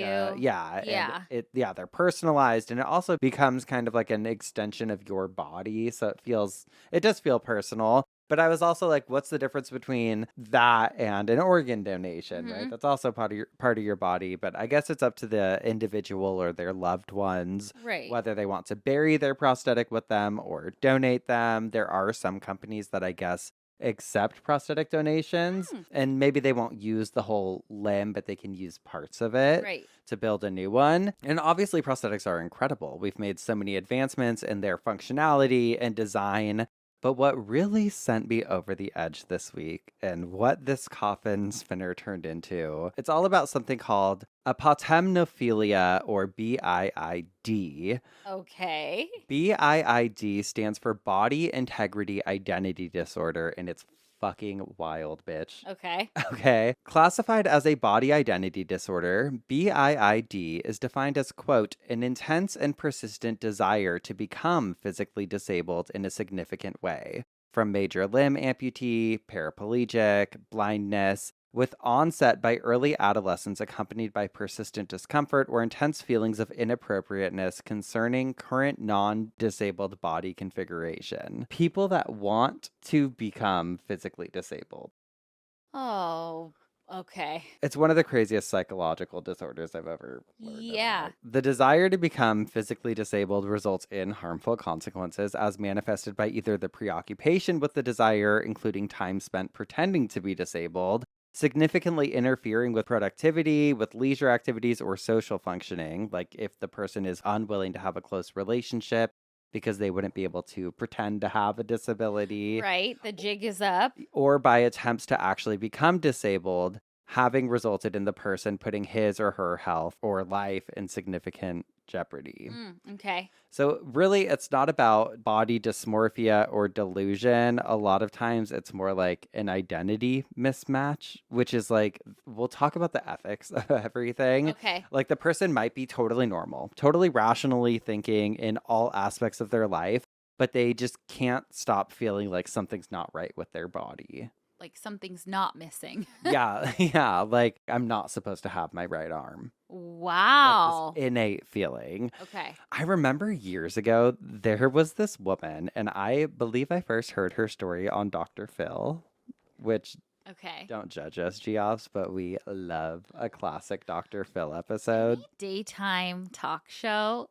they're personalized, and it also becomes kind of like an extension of your body, so it does feel personal. But I was also like, what's the difference between that and an organ donation, right? That's also part of your body. But I guess it's up to the individual or their loved ones, right, whether they want to bury their prosthetic with them or donate them. There are some companies that I guess accept prosthetic donations. And maybe they won't use the whole limb, but they can use parts of it Right. to build a new one. And obviously, prosthetics are incredible. We've made so many advancements in their functionality and design. But what really sent me over the edge this week and what this coffin spinner turned into, it's all about something called apotemnophilia, or BIID. Okay. BIID stands for Body Integrity Identity Disorder, and it's fucking wild, bitch. Okay. Okay. Classified as a body identity disorder, BIID is defined as, quote, an intense and persistent desire to become physically disabled in a significant way, from major limb amputee, paraplegic, blindness, with onset by early adolescence accompanied by persistent discomfort or intense feelings of inappropriateness concerning current non-disabled body configuration. People that want to become physically disabled. Oh, okay. It's one of the craziest psychological disorders I've ever learned Yeah. about. The desire to become physically disabled results in harmful consequences as manifested by either the preoccupation with the desire, including time spent pretending to be disabled, significantly interfering with productivity, with leisure activities, or social functioning, like if the person is unwilling to have a close relationship because they wouldn't be able to pretend to have a disability, Right. The jig is up. or by attempts to actually become disabled, having resulted in the person putting his or her health or life in significant jeopardy. Okay. So really, it's not about body dysmorphia or delusion. A lot of times it's more like an identity mismatch, which is like, we'll talk about the ethics of everything. Okay. Like the person might be totally normal, totally rationally thinking in all aspects of their life, but they just can't stop feeling like something's not right with their body. Like something's not missing. Yeah, like I'm not supposed to have my right arm. Wow. Like this innate feeling. Okay. I remember years ago, there was this woman, and I believe I first heard her story on Dr. Phil, which Okay. don't judge us, Geoffs, but we love a classic Dr. Phil episode. Any daytime talk show,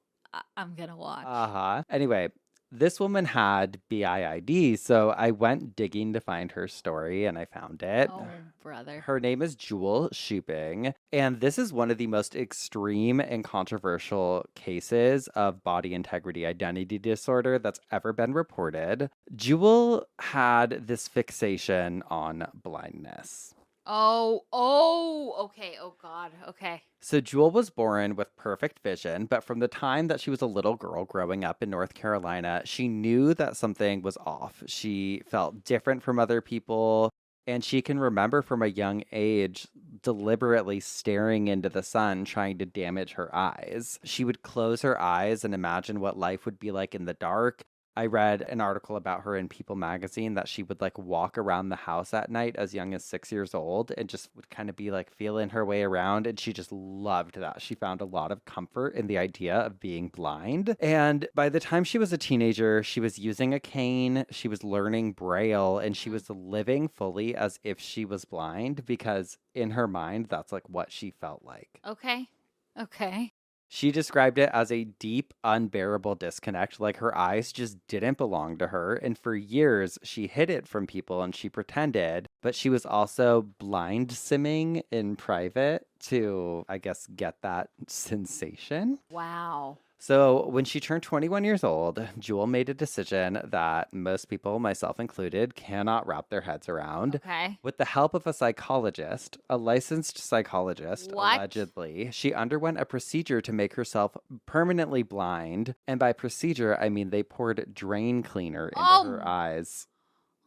I'm going to watch. Anyway, this woman had BIID, so I went digging to find her story and I found it. Oh, brother. Her name is Jewel Shuping, and this is one of the most extreme and controversial cases of body integrity identity disorder that's ever been reported. Jewel had this fixation on blindness. Okay. Oh, God. Okay. So Jewel was born with perfect vision, but from the time that she was a little girl growing up in North Carolina, she knew that something was off. She felt different from other people, and she can remember from a young age deliberately staring into the sun, trying to damage her eyes. She would close her eyes and imagine what life would be like in the dark. I read an article about her in People magazine that she would like walk around the house at night as young as 6 years old and just would kind of be like feeling her way around. And she just loved that. She found a lot of comfort in the idea of being blind. And by the time she was a teenager, she was using a cane, she was learning Braille, and she was living fully as if she was blind because in her mind, that's like what she felt like. Okay. She described it as a deep, unbearable disconnect, like her eyes just didn't belong to her. And for years, she hid it from people and she pretended, but she was also blind simming in private to, I guess, get that sensation. Wow. So when she turned 21 years old, Jewel made a decision that most people, myself included, cannot wrap their heads around. Okay. With the help of a psychologist, a licensed psychologist, What? allegedly, she underwent a procedure to make herself permanently blind. And by procedure, I mean they poured drain cleaner into her eyes.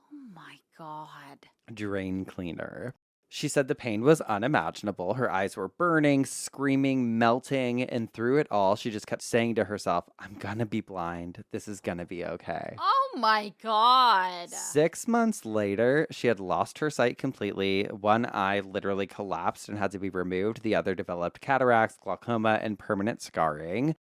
Oh my God. Drain cleaner. She said the pain was unimaginable. Her eyes were burning, screaming, melting, and through it all, she just kept saying to herself, I'm gonna be blind. This is gonna be okay. Oh my God. 6 months later, she had lost her sight completely. One eye literally collapsed and had to be removed. The other developed cataracts, glaucoma, and permanent scarring.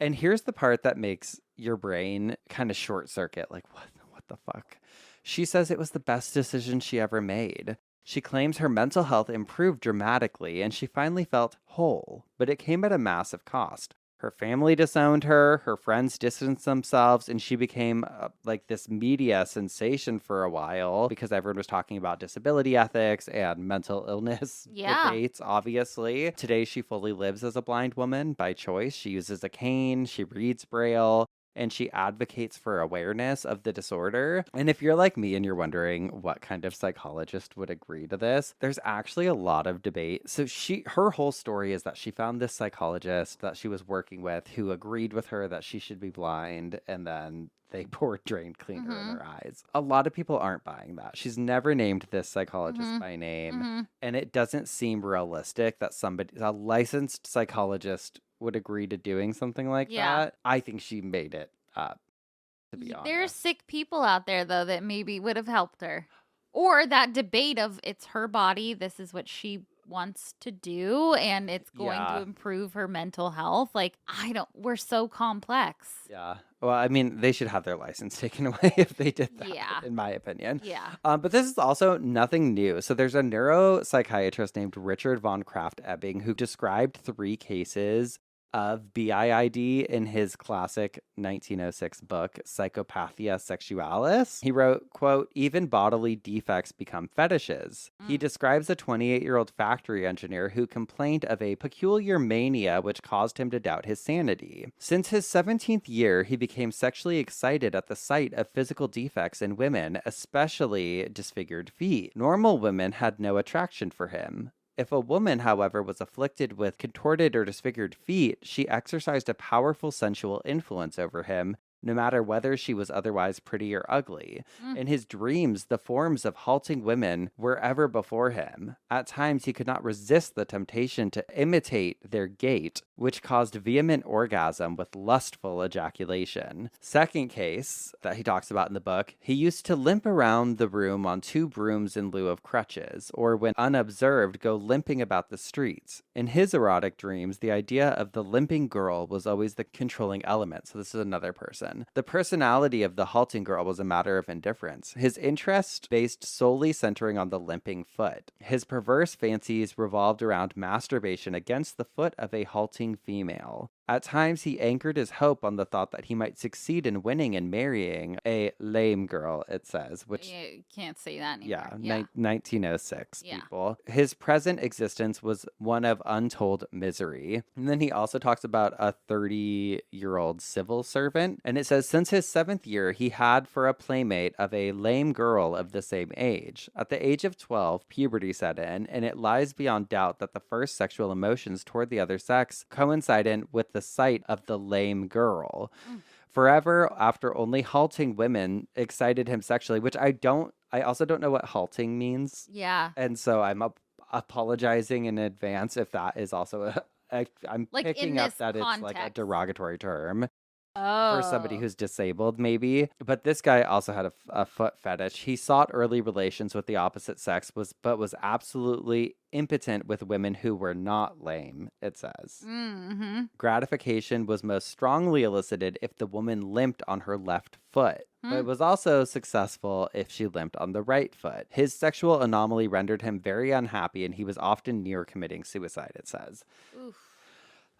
And here's the part that makes your brain kind of short circuit. Like, what the fuck? She says it was the best decision she ever made. She claims her mental health improved dramatically and she finally felt whole, but it came at a massive cost. Her family disowned her, her friends distanced themselves, and she became like this media sensation for a while because everyone was talking about disability ethics and mental illness Yeah. debates, obviously. Today, she fully lives as a blind woman by choice. She uses a cane, she reads Braille, and she advocates for awareness of the disorder. And if you're like me and you're wondering what kind of psychologist would agree to this, there's actually a lot of debate. So her whole story is that she found this psychologist that she was working with who agreed with her that she should be blind, and then they poured drain cleaner in her eyes. A lot of people aren't buying that. She's never named this psychologist by name, and it doesn't seem realistic that a licensed psychologist would agree to doing something like that. I think she made it up, to be honest. There's sick people out there, though, that maybe would have helped her. Or that debate of it's her body, this is what she wants to do, and it's going to improve her mental health. Like, we're so complex. Yeah. Well, I mean, they should have their license taken away if they did that, in my opinion. Yeah. But this is also nothing new. So there's a neuropsychiatrist named Richard von Krafft-Ebing who described 3 cases of BIID in his classic 1906 book, Psychopathia Sexualis. He wrote, quote, "Even bodily defects become fetishes." He describes a 28-year-old factory engineer who complained of a peculiar mania which caused him to doubt his sanity. Since his 17th year, he became sexually excited at the sight of physical defects in women, especially disfigured feet. Normal women had no attraction for him. If a woman, however, was afflicted with contorted or disfigured feet, she exercised a powerful sensual influence over him, no matter whether she was otherwise pretty or ugly. In his dreams, the forms of halting women were ever before him. At times, he could not resist the temptation to imitate their gait, which caused vehement orgasm with lustful ejaculation. Second case that he talks about in the book, he used to limp around the room on 2 brooms in lieu of crutches, or when unobserved, go limping about the streets. In his erotic dreams, the idea of the limping girl was always the controlling element. So this is another person. The personality of the halting girl was a matter of indifference. His interest based solely centering on the limping foot. His perverse fancies revolved around masturbation against the foot of a halting female. At times, he anchored his hope on the thought that he might succeed in winning and marrying a lame girl, it says, which... You can't say that anymore. 1906, people. His present existence was one of untold misery. And then he also talks about a 30-year-old civil servant. And it says, since his 7th year, he had for a playmate of a lame girl of the same age. At the age of 12, puberty set in, and it lies beyond doubt that the first sexual emotions toward the other sex coincided with the sight of the lame girl. Forever after only halting women excited him sexually, which I also don't know what halting means. Yeah. And so I'm apologizing in advance if that is also I'm like picking up that context. It's like a derogatory term. For somebody who's disabled, maybe. But this guy also had a foot fetish. He sought early relations with the opposite sex, but was absolutely impotent with women who were not lame, it says. Gratification was most strongly elicited if the woman limped on her left foot. But it was also successful if she limped on the right foot. His sexual anomaly rendered him very unhappy, and he was often near committing suicide, it says.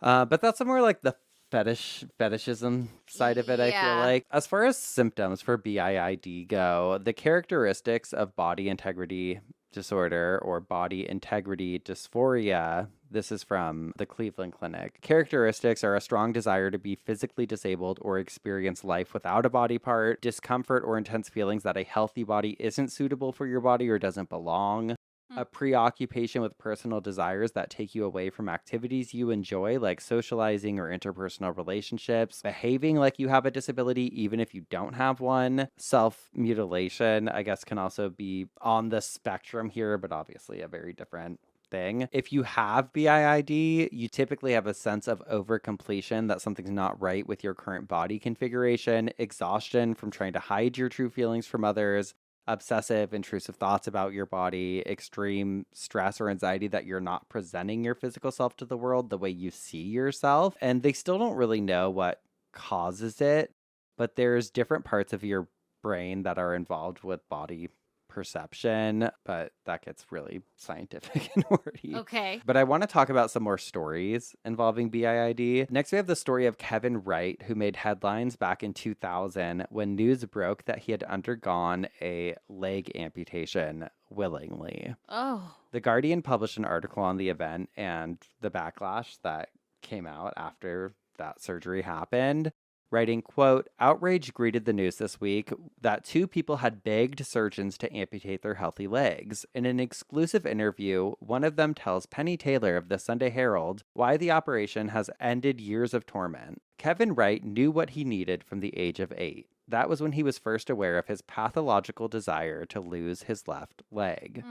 But that's more like the fetishism side of it, I feel like. As far as symptoms for BIID go, the characteristics of body integrity disorder or body integrity dysphoria, this is from the Cleveland Clinic. Characteristics are a strong desire to be physically disabled or experience life without a body part, discomfort or intense feelings that a healthy body isn't suitable for your body or doesn't belong, a preoccupation with personal desires that take you away from activities you enjoy, like socializing or interpersonal relationships, behaving like you have a disability even if you don't have one. Self-mutilation, I guess, can also be on the spectrum here, but obviously a very different thing. If you have BIID, you typically have a sense of overcompletion, that something's not right with your current body configuration, exhaustion from trying to hide your true feelings from others, obsessive, intrusive thoughts about your body, extreme stress or anxiety that you're not presenting your physical self to the world the way you see yourself. And they still don't really know what causes it, but there's different parts of your brain that are involved with body perception, but that gets really scientific and wordy. Okay. But I want to talk about some more stories involving BIID. Next, we have the story of Kevin Wright, who made headlines back in 2000 when news broke that he had undergone a leg amputation willingly. Oh. The Guardian published an article on the event and the backlash that came out after that surgery happened, writing, quote, "Outrage greeted the news this week that two people had begged surgeons to amputate their healthy legs. In an exclusive interview, one of them tells Penny Taylor of the Sunday Herald why the operation has ended years of torment. Kevin Wright knew what he needed from the age of 8. That was when he was first aware of his pathological desire to lose his left leg.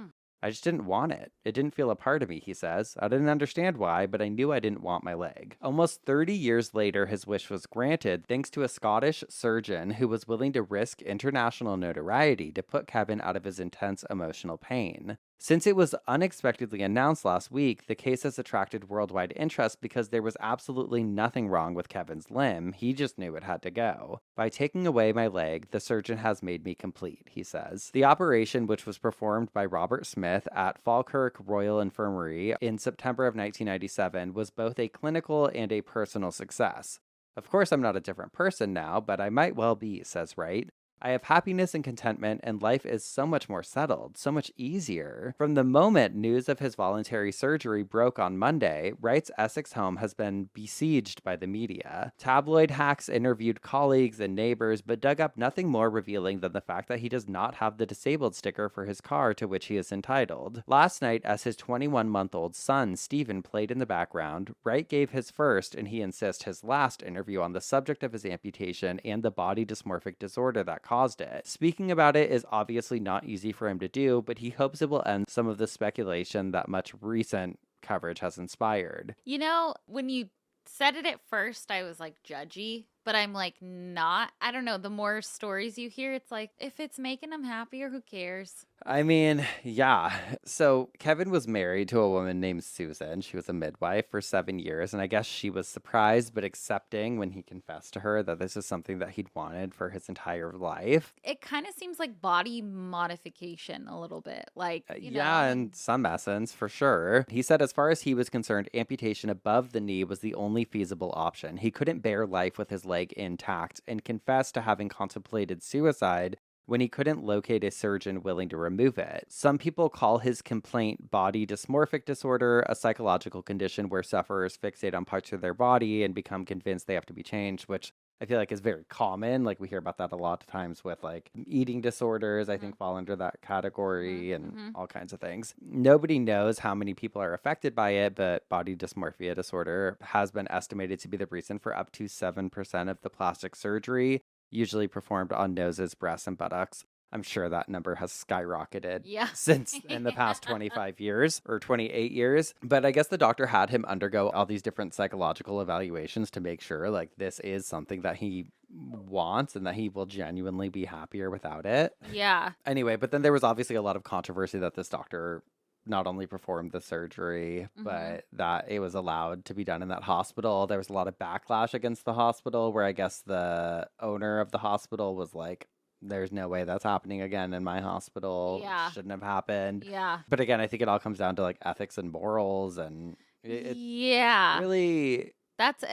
I just didn't want it. It didn't feel a part of me," he says. "I didn't understand why, but I knew I didn't want my leg." Almost 30 years later, his wish was granted thanks to a Scottish surgeon who was willing to risk international notoriety to put Kevin out of his intense emotional pain. Since it was unexpectedly announced last week, the case has attracted worldwide interest because there was absolutely nothing wrong with Kevin's limb. He just knew it had to go. "By taking away my leg, the surgeon has made me complete," he says. The operation, which was performed by Robert Smith at Falkirk Royal Infirmary in September of 1997, was both a clinical and a personal success. "Of course, I'm not a different person now, but I might well be," says Wright. "I have happiness and contentment, and life is so much more settled, so much easier." From the moment news of his voluntary surgery broke on Monday, Wright's Essex home has been besieged by the media. Tabloid hacks interviewed colleagues and neighbors, but dug up nothing more revealing than the fact that he does not have the disabled sticker for his car to which he is entitled. Last night, as his 21-month-old son, Stephen, played in the background, Wright gave his first, and he insists his last, interview on the subject of his amputation and the body dysmorphic disorder that caused it. Speaking about it is obviously not easy for him to do, but he hopes it will end some of the speculation that much recent coverage has inspired. You know, when you said it at first, I was like judgy, but I'm like not. I don't know. The more stories you hear, it's like, if it's making them happier, who cares? I mean, yeah. So Kevin was married to a woman named Susan. She was a midwife for 7 years, and I guess she was surprised but accepting when he confessed to her that this is something that he'd wanted for his entire life. It kind of seems like body modification a little bit. Like, yeah, in some essence, for sure. He said as far as he was concerned, amputation above the knee was the only feasible option. He couldn't bear life with his leg intact and confessed to having contemplated suicide when he couldn't locate a surgeon willing to remove it. Some people call his complaint body dysmorphic disorder, a psychological condition where sufferers fixate on parts of their body and become convinced they have to be changed, which I feel like is very common. Like we hear about that a lot of times with like eating disorders, I think fall under that category and all kinds of things. Nobody knows how many people are affected by it, but body dysmorphia disorder has been estimated to be the reason for up to 7% of the plastic surgery usually performed on noses, breasts, and buttocks. I'm sure that number has skyrocketed since in the past 25 years or 28 years. But I guess the doctor had him undergo all these different psychological evaluations to make sure like this is something that he wants and that he will genuinely be happier without it. Yeah. Anyway, but then there was obviously a lot of controversy that this doctor not only performed the surgery, but that it was allowed to be done in that hospital. There was a lot of backlash against the hospital where I guess the owner of the hospital was like, there's no way that's happening again in my hospital. Yeah. Shouldn't have happened. Yeah. But again, I think it all comes down to like ethics and morals and it yeah. really... That's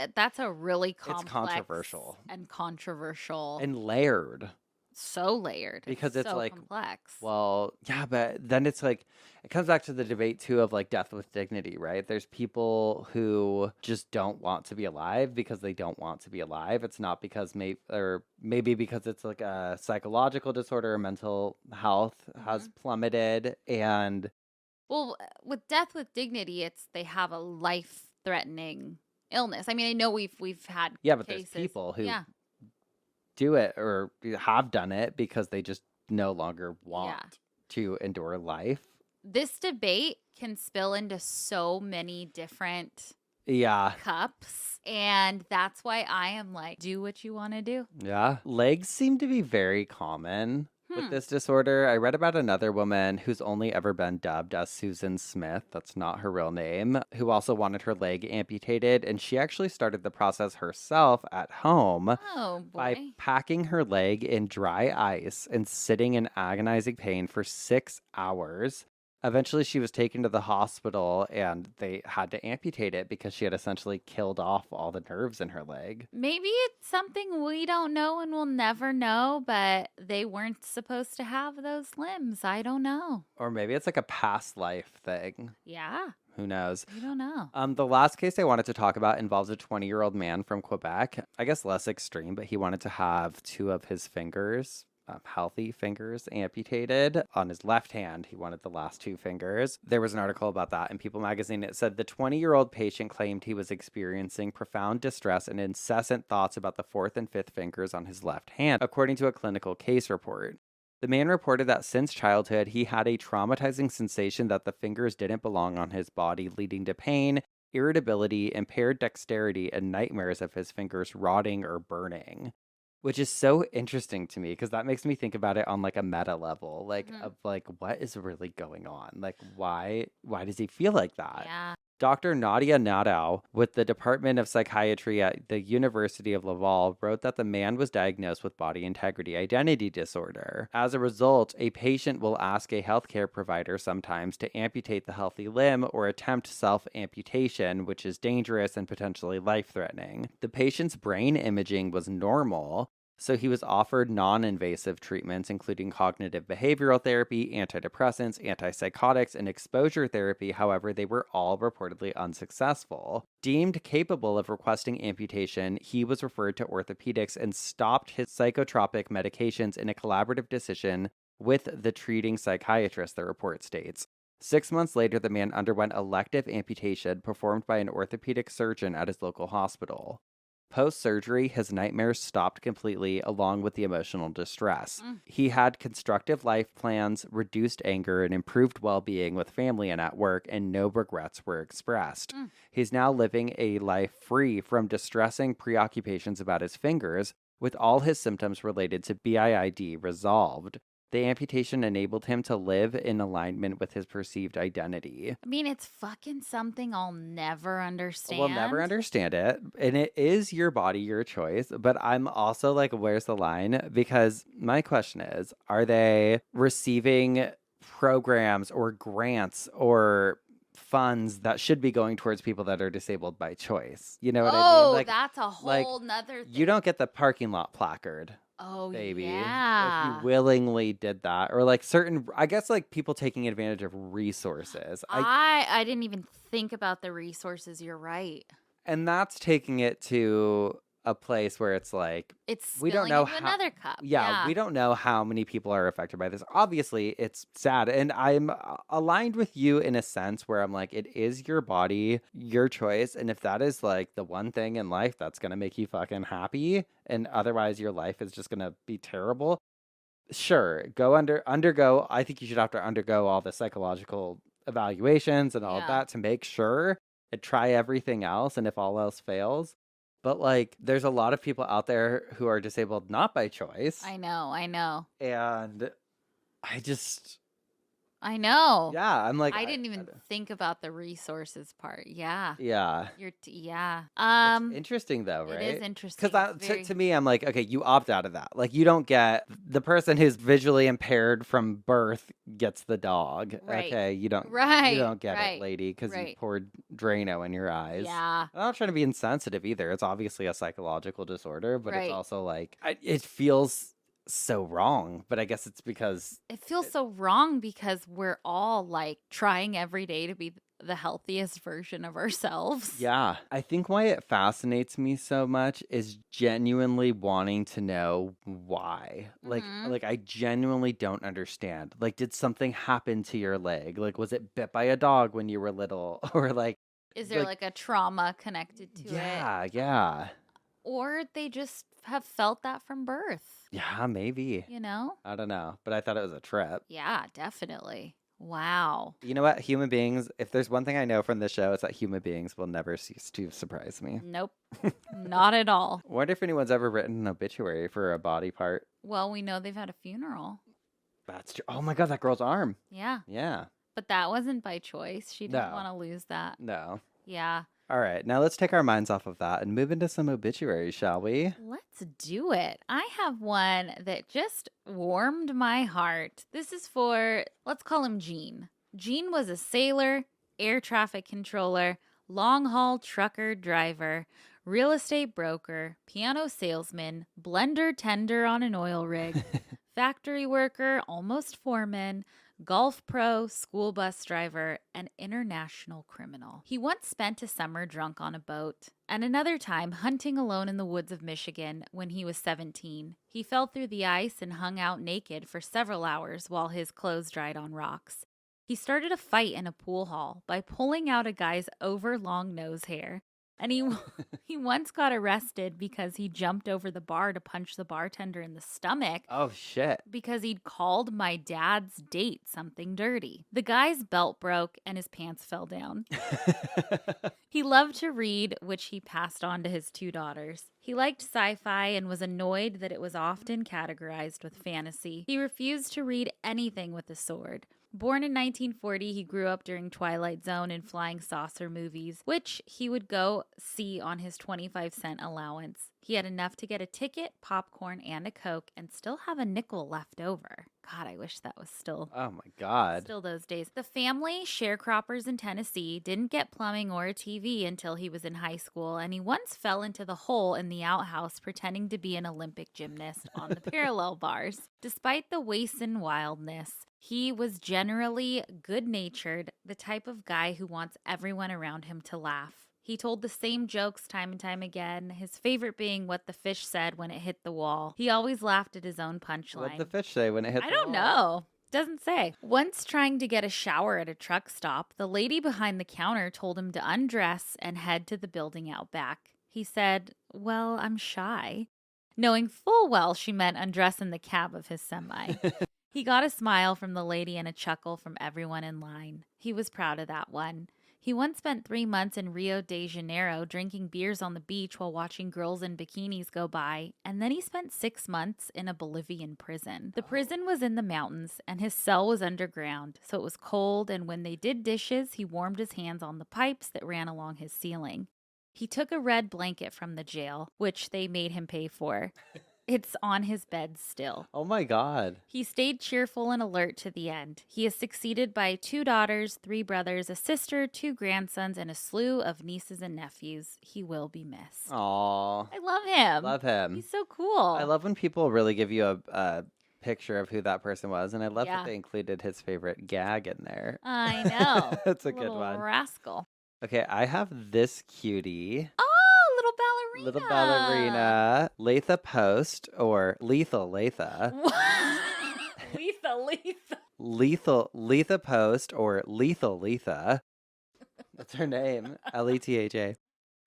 a really complex it's controversial. And controversial. And layered. So layered. Because it's so like, complex. well, yeah, but then it's like, it comes back to the debate too of like death with dignity, right? There's people who just don't want to be alive because they don't want to be alive. It's not because maybe because it's like a psychological disorder or mental health has plummeted. And well, with death with dignity, it's they have a life-threatening illness. I mean, I know we've had but cases. there's people who do it or have done it because they just no longer want to endure life. This debate can spill into so many different cups, and that's why I am like, do what you want to do. Yeah. Legs seem to be very common With this disorder, I read about another woman who's only ever been dubbed as Susan Smith. That's not her real name, who also wanted her leg amputated. And she actually started the process herself at home Oh, by boy. packing her leg in dry ice and sitting in agonizing pain for 6 hours. Eventually, she was taken to the hospital and they had to amputate it because she had essentially killed off all the nerves in her leg. Maybe it's something we don't know and we'll never know, but they weren't supposed to have those limbs. I don't know. Or maybe it's like a past life thing. Yeah, Who knows? you don't know. The last case I wanted to talk about involves a 20-year-old man from Quebec. I guess less extreme, but he wanted to have 2 of his fingers, healthy fingers, amputated. On his left hand, he wanted the last 2 fingers. There was an article about that in People magazine. It said the 20-year-old patient claimed he was experiencing profound distress and incessant thoughts about the 4th and 5th fingers on his left hand, according to a clinical case report. The man reported that since childhood, he had a traumatizing sensation that the fingers didn't belong on his body, leading to pain, irritability, impaired dexterity, and nightmares of his fingers rotting or burning. Which is so interesting to me because that makes me think about it on like a meta level, like of like what is really going on? Like why does he feel like that? Yeah. Dr. Nadia Nadeau with the Department of Psychiatry at the University of Laval wrote that the man was diagnosed with body integrity identity disorder. As a result, a patient will ask a healthcare provider sometimes to amputate the healthy limb or attempt self-amputation, which is dangerous and potentially life-threatening. The patient's brain imaging was normal, so he was offered non-invasive treatments, including cognitive behavioral therapy, antidepressants, antipsychotics, and exposure therapy. However, they were all reportedly unsuccessful. Deemed capable of requesting amputation, he was referred to orthopedics and stopped his psychotropic medications in a collaborative decision with the treating psychiatrist, the report states. 6 months later, the man underwent elective amputation performed by an orthopedic surgeon at his local hospital. Post-surgery, his nightmares stopped completely, along with the emotional distress. He had constructive life plans, reduced anger, and improved well-being with family and at work, and no regrets were expressed. He's now living a life free from distressing preoccupations about his fingers, with all his symptoms related to BIID resolved. The amputation enabled him to live in alignment with his perceived identity. I mean, it's fucking something I'll never understand. We'll never understand it. And it is your body, your choice. But I'm also like, where's the line? Because my question is, are they receiving programs or grants or funds that should be going towards people that are disabled by choice? You know what I mean? Like, that's a whole nother thing. You don't get the parking lot placard. Oh, baby. yeah. If you willingly did that. Or like certain, I guess like people taking advantage of resources. I didn't even think about the resources. You're right. And that's taking it to a place where it's like, it's we don't know how, another cup. Yeah, we don't know how many people are affected by this. Obviously, it's sad. And I'm aligned with you in a sense where I'm like, it is your body, your choice. And if that is like the one thing in life that's going to make you fucking happy and otherwise your life is just going to be terrible, sure, go undergo. I think you should have to undergo all the psychological evaluations and all of that to make sure and try everything else. And if all else fails, but like, there's a lot of people out there who are disabled not by choice. I know. And I know. Yeah, I'm like, I didn't even think about the resources part. Yeah. Yeah. It's interesting though, right? It is interesting. Because to me, I'm like, okay, you opt out of that. Like, you don't get the person who's visually impaired from birth gets the dog. Right. Okay, you don't get it, lady, because you poured Drano in your eyes. Yeah. I'm not trying to be insensitive either. It's obviously a psychological disorder, but it's also like, it feels so wrong, but I guess it's because it feels so wrong because we're all like trying every day to be the healthiest version of ourselves. Yeah. I think why it fascinates me so much is genuinely wanting to know why. Like I genuinely don't understand. Like, did something happen to your leg? Like, was it bit by a dog when you were little? Or like, is there like a trauma connected to it? Yeah. Or they just have felt that from birth. Yeah, maybe. You know? I don't know. But I thought it was a trip. Yeah, definitely. Wow. You know what? Human beings, if there's one thing I know from this show, it's that human beings will never cease to surprise me. Nope. Not at all. I wonder if anyone's ever written an obituary for a body part. Well, we know they've had a funeral. That's true. Oh my God, that girl's arm. Yeah. Yeah. But that wasn't by choice. She didn't No. want to lose that. No. Yeah. All right, now let's take our minds off of that and move into some obituaries, shall we? Let's do it. I have one that just warmed my heart. This is for, let's call him Gene. Gene was a sailor, air traffic controller, long haul trucker driver, real estate broker, piano salesman, blender tender on an oil rig, factory worker, almost foreman, golf pro, school bus driver, and international criminal. He once spent a summer drunk on a boat, and another time hunting alone in the woods of Michigan when he was 17. He fell through the ice and hung out naked for several hours while his clothes dried on rocks. He started a fight in a pool hall by pulling out a guy's overlong nose hair. And he once got arrested because he jumped over the bar to punch the bartender in the stomach Oh, shit. because he'd called my dad's date something dirty. The guy's belt broke and his pants fell down. He loved to read, which he passed on to his 2 daughters. He liked sci-fi and was annoyed that it was often categorized with fantasy. He refused to read anything with a sword. Born in 1940, he grew up during Twilight Zone and flying saucer movies, which he would go see on his 25-cent allowance. He had enough to get a ticket, popcorn, and a Coke and still have a nickel left over. God, I wish that was still Oh my God. those days. The family, sharecroppers in Tennessee, didn't get plumbing or a TV until he was in high school, and he once fell into the hole in the outhouse pretending to be an Olympic gymnast on the parallel bars. Despite the waste and wildness, he was generally good-natured, the type of guy who wants everyone around him to laugh. He told the same jokes time and time again, his favorite being what the fish said when it hit the wall. He always laughed at his own punchline. What'd the fish say when it hit the I don't wall? know. Doesn't say. Once trying to get a shower at a truck stop, the lady behind the counter told him to undress and head to the building out back. He said, "Well, I'm shy," knowing full well she meant undress in the cab of his semi. He got a smile from the lady and a chuckle from everyone in line. He was proud of that one. He once spent 3 months in Rio de Janeiro drinking beers on the beach while watching girls in bikinis go by, and then he spent 6 months in a Bolivian prison. The prison was in the mountains, and his cell was underground, so it was cold, and when they did dishes, he warmed his hands on the pipes that ran along his ceiling. He took a red blanket from the jail, which they made him pay for. It's on his bed still. Oh my God. He stayed cheerful and alert to the end. He is succeeded by 2 daughters, 3 brothers, a sister, 2 grandsons, and a slew of nieces and nephews. He will be missed. Aw. I love him. Love him. He's so cool. I love when people really give you a picture of who that person was, and I love Yeah. that they included his favorite gag in there. I know. That's a good Little one. rascal. Okay, I have this cutie. Oh, little ballerina. Little ballerina. Letha Post, or Lethal Letha. Letha Post, or Lethal Letha. That's her name. Letha.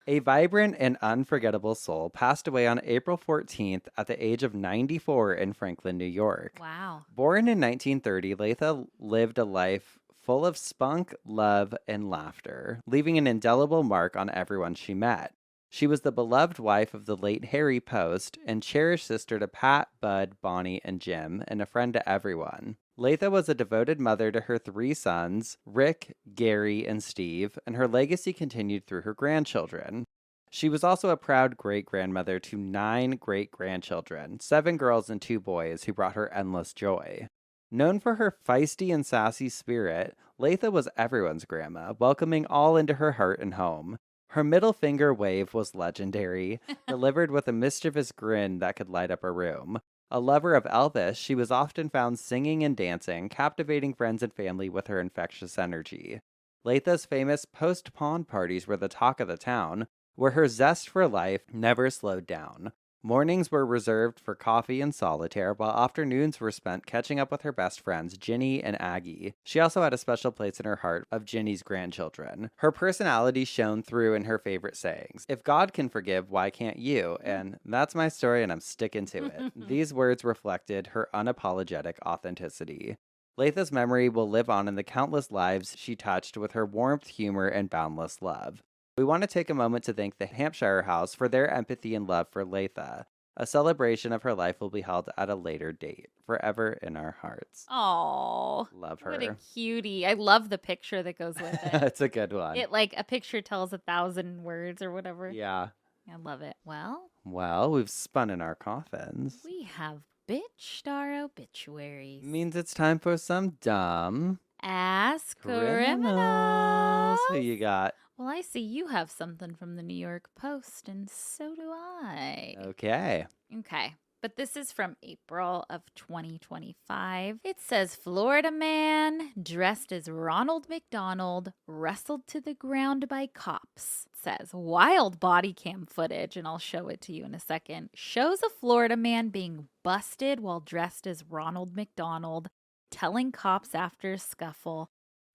A vibrant and unforgettable soul passed away on April 14th at the age of 94 in Franklin, New York. Wow. Born in 1930, Letha lived a life full of spunk, love, and laughter, leaving an indelible mark on everyone she met. She was the beloved wife of the late Harry Post and cherished sister to Pat, Bud, Bonnie, and Jim, and a friend to everyone. Letha was a devoted mother to her 3 sons, Rick, Gary, and Steve, and her legacy continued through her grandchildren. She was also a proud great-grandmother to 9 great-grandchildren, 7 girls and 2 boys, who brought her endless joy. Known for her feisty and sassy spirit, Letha was everyone's grandma, welcoming all into her heart and home. Her middle finger wave was legendary, delivered with a mischievous grin that could light up a room. A lover of Elvis, she was often found singing and dancing, captivating friends and family with her infectious energy. Letha's famous post-pond parties were the talk of the town, where her zest for life never slowed down. Mornings were reserved for coffee and solitaire, while afternoons were spent catching up with her best friends, Ginny and Aggie. She also had a special place in her heart of Ginny's grandchildren. Her personality shone through in her favorite sayings. "If God can forgive, why can't you?" And "That's my story and I'm sticking to it." These words reflected her unapologetic authenticity. Letha's memory will live on in the countless lives she touched with her warmth, humor, and boundless love. We want to take a moment to thank the Hampshire House for their empathy and love for Letha. A celebration of her life will be held at a later date, forever in our hearts. Oh, Love her. what a cutie. I love the picture that goes with it. It's a good one. A picture tells 1,000 words or whatever. Yeah. I love it. Well, we've spun in our coffins. We have bitch star obituaries. Means it's time for some dumb Ass criminals. Who you got? Well, I see you have something from the New York Post, and so do I. Okay. Okay. But this is from April of 2025. It says, Florida man dressed as Ronald McDonald wrestled to the ground by cops. It says, wild body cam footage, and I'll show it to you in a second, shows a Florida man being busted while dressed as Ronald McDonald, telling cops after a scuffle,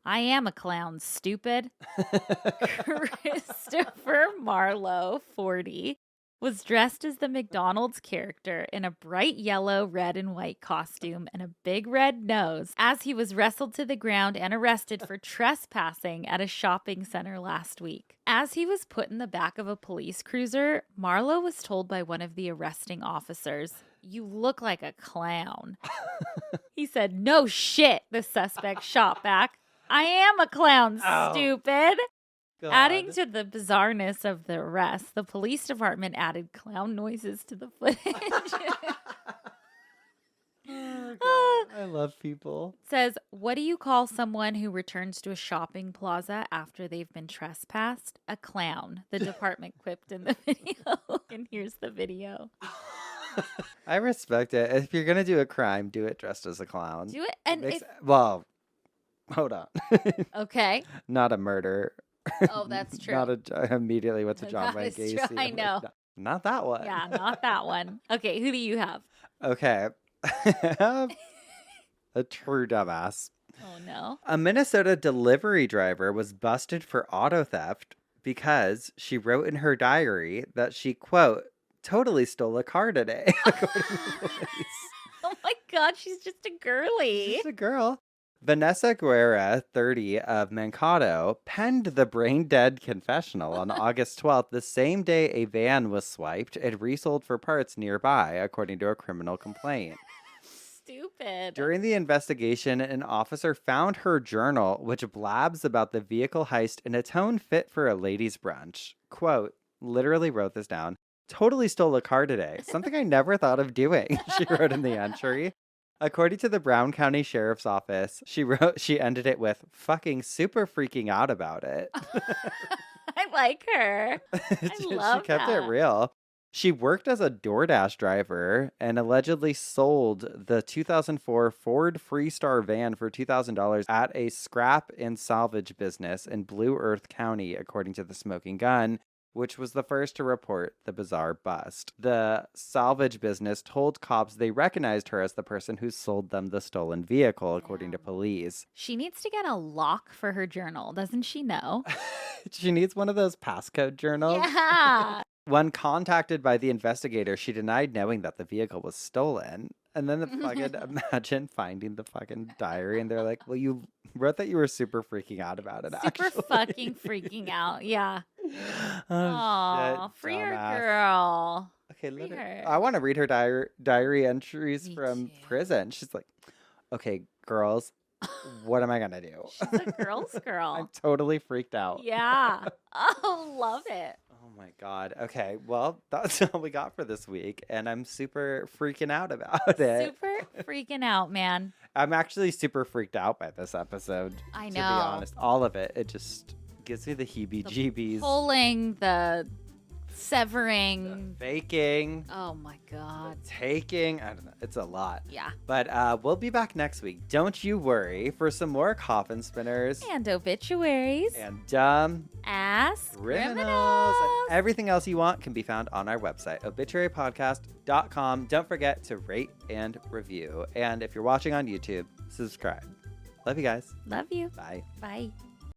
I am a clown, stupid. Christopher Marlowe, 40, was dressed as the McDonald's character in a bright yellow, red, and white costume and a big red nose as he was wrestled to the ground and arrested for trespassing at a shopping center last week. As he was put in the back of a police cruiser, Marlowe was told by one of the arresting officers, you look like a clown. He said, no shit, the suspect shot back. I am a clown, stupid. God. Adding to the bizarreness of the arrest, the police department added clown noises to the footage. Oh, God. I love people. It says, what do you call someone who returns to a shopping plaza after they've been trespassed? A clown, the department quipped in the video. And here's the video. I respect it. If you're going to do a crime, do it dressed as a clown. Do it. And well, hold on. Okay. Not a murder. Oh, that's true. Not immediately what's a John Wayne Gacy. I know. Not that one. Yeah, not that one. Okay, who do you have? Okay. I have a true dumbass. Oh, no. A Minnesota delivery driver was busted for auto theft because she wrote in her diary that she, quote, totally stole a car today, according to police. Oh, my God. She's just a girly. She's just a girl. Vanessa Guerra, 30, of Mankato, penned the brain-dead confessional on August 12th, the same day a van was swiped and resold for parts nearby, according to a criminal complaint. Stupid. During the investigation, an officer found her journal, which blabs about the vehicle heist in a tone fit for a ladies' brunch. Quote, literally wrote this down, totally stole a car today, something I never thought of doing, she wrote in the entry. According to the Brown County Sheriff's Office, she ended it with fucking super freaking out about it. I like her. I love She kept it real. She worked as a DoorDash driver and allegedly sold the 2004 Ford Freestar van for $2,000 at a scrap and salvage business in Blue Earth County, according to the Smoking Gun, which was the first to report the bizarre bust. The salvage business told cops they recognized her as the person who sold them the stolen vehicle, according to police. She needs to get a lock for her journal, doesn't she know? She needs one of those passcode journals. Yeah. When contacted by the investigator, she denied knowing that the vehicle was stolen. And then imagine finding the fucking diary and they're like, well, you wrote that you were super freaking out about it, Super fucking freaking out. Yeah. Oh, free her, girl. Okay, I want to read her diary entries from prison. She's like, okay, girls, what am I going to do? She's a girl's girl. I'm totally freaked out. Yeah. Oh, love it. Oh my God. Okay, well, that's all we got for this week, and I'm super freaking out about it. Super freaking out, man. I'm actually super freaked out by this episode. I know. To be honest, all of it. It just gives me the heebie-jeebies. The pulling, the severing, the faking. Oh my God. The taking. I don't know. It's a lot. Yeah. But we'll be back next week. Don't you worry for some more coffin spinners. And obituaries. And dumb ass criminals. And everything else you want can be found on our website, obituarypodcast.com. Don't forget to rate and review. And if you're watching on YouTube, subscribe. Love you guys. Love you. Bye. Bye.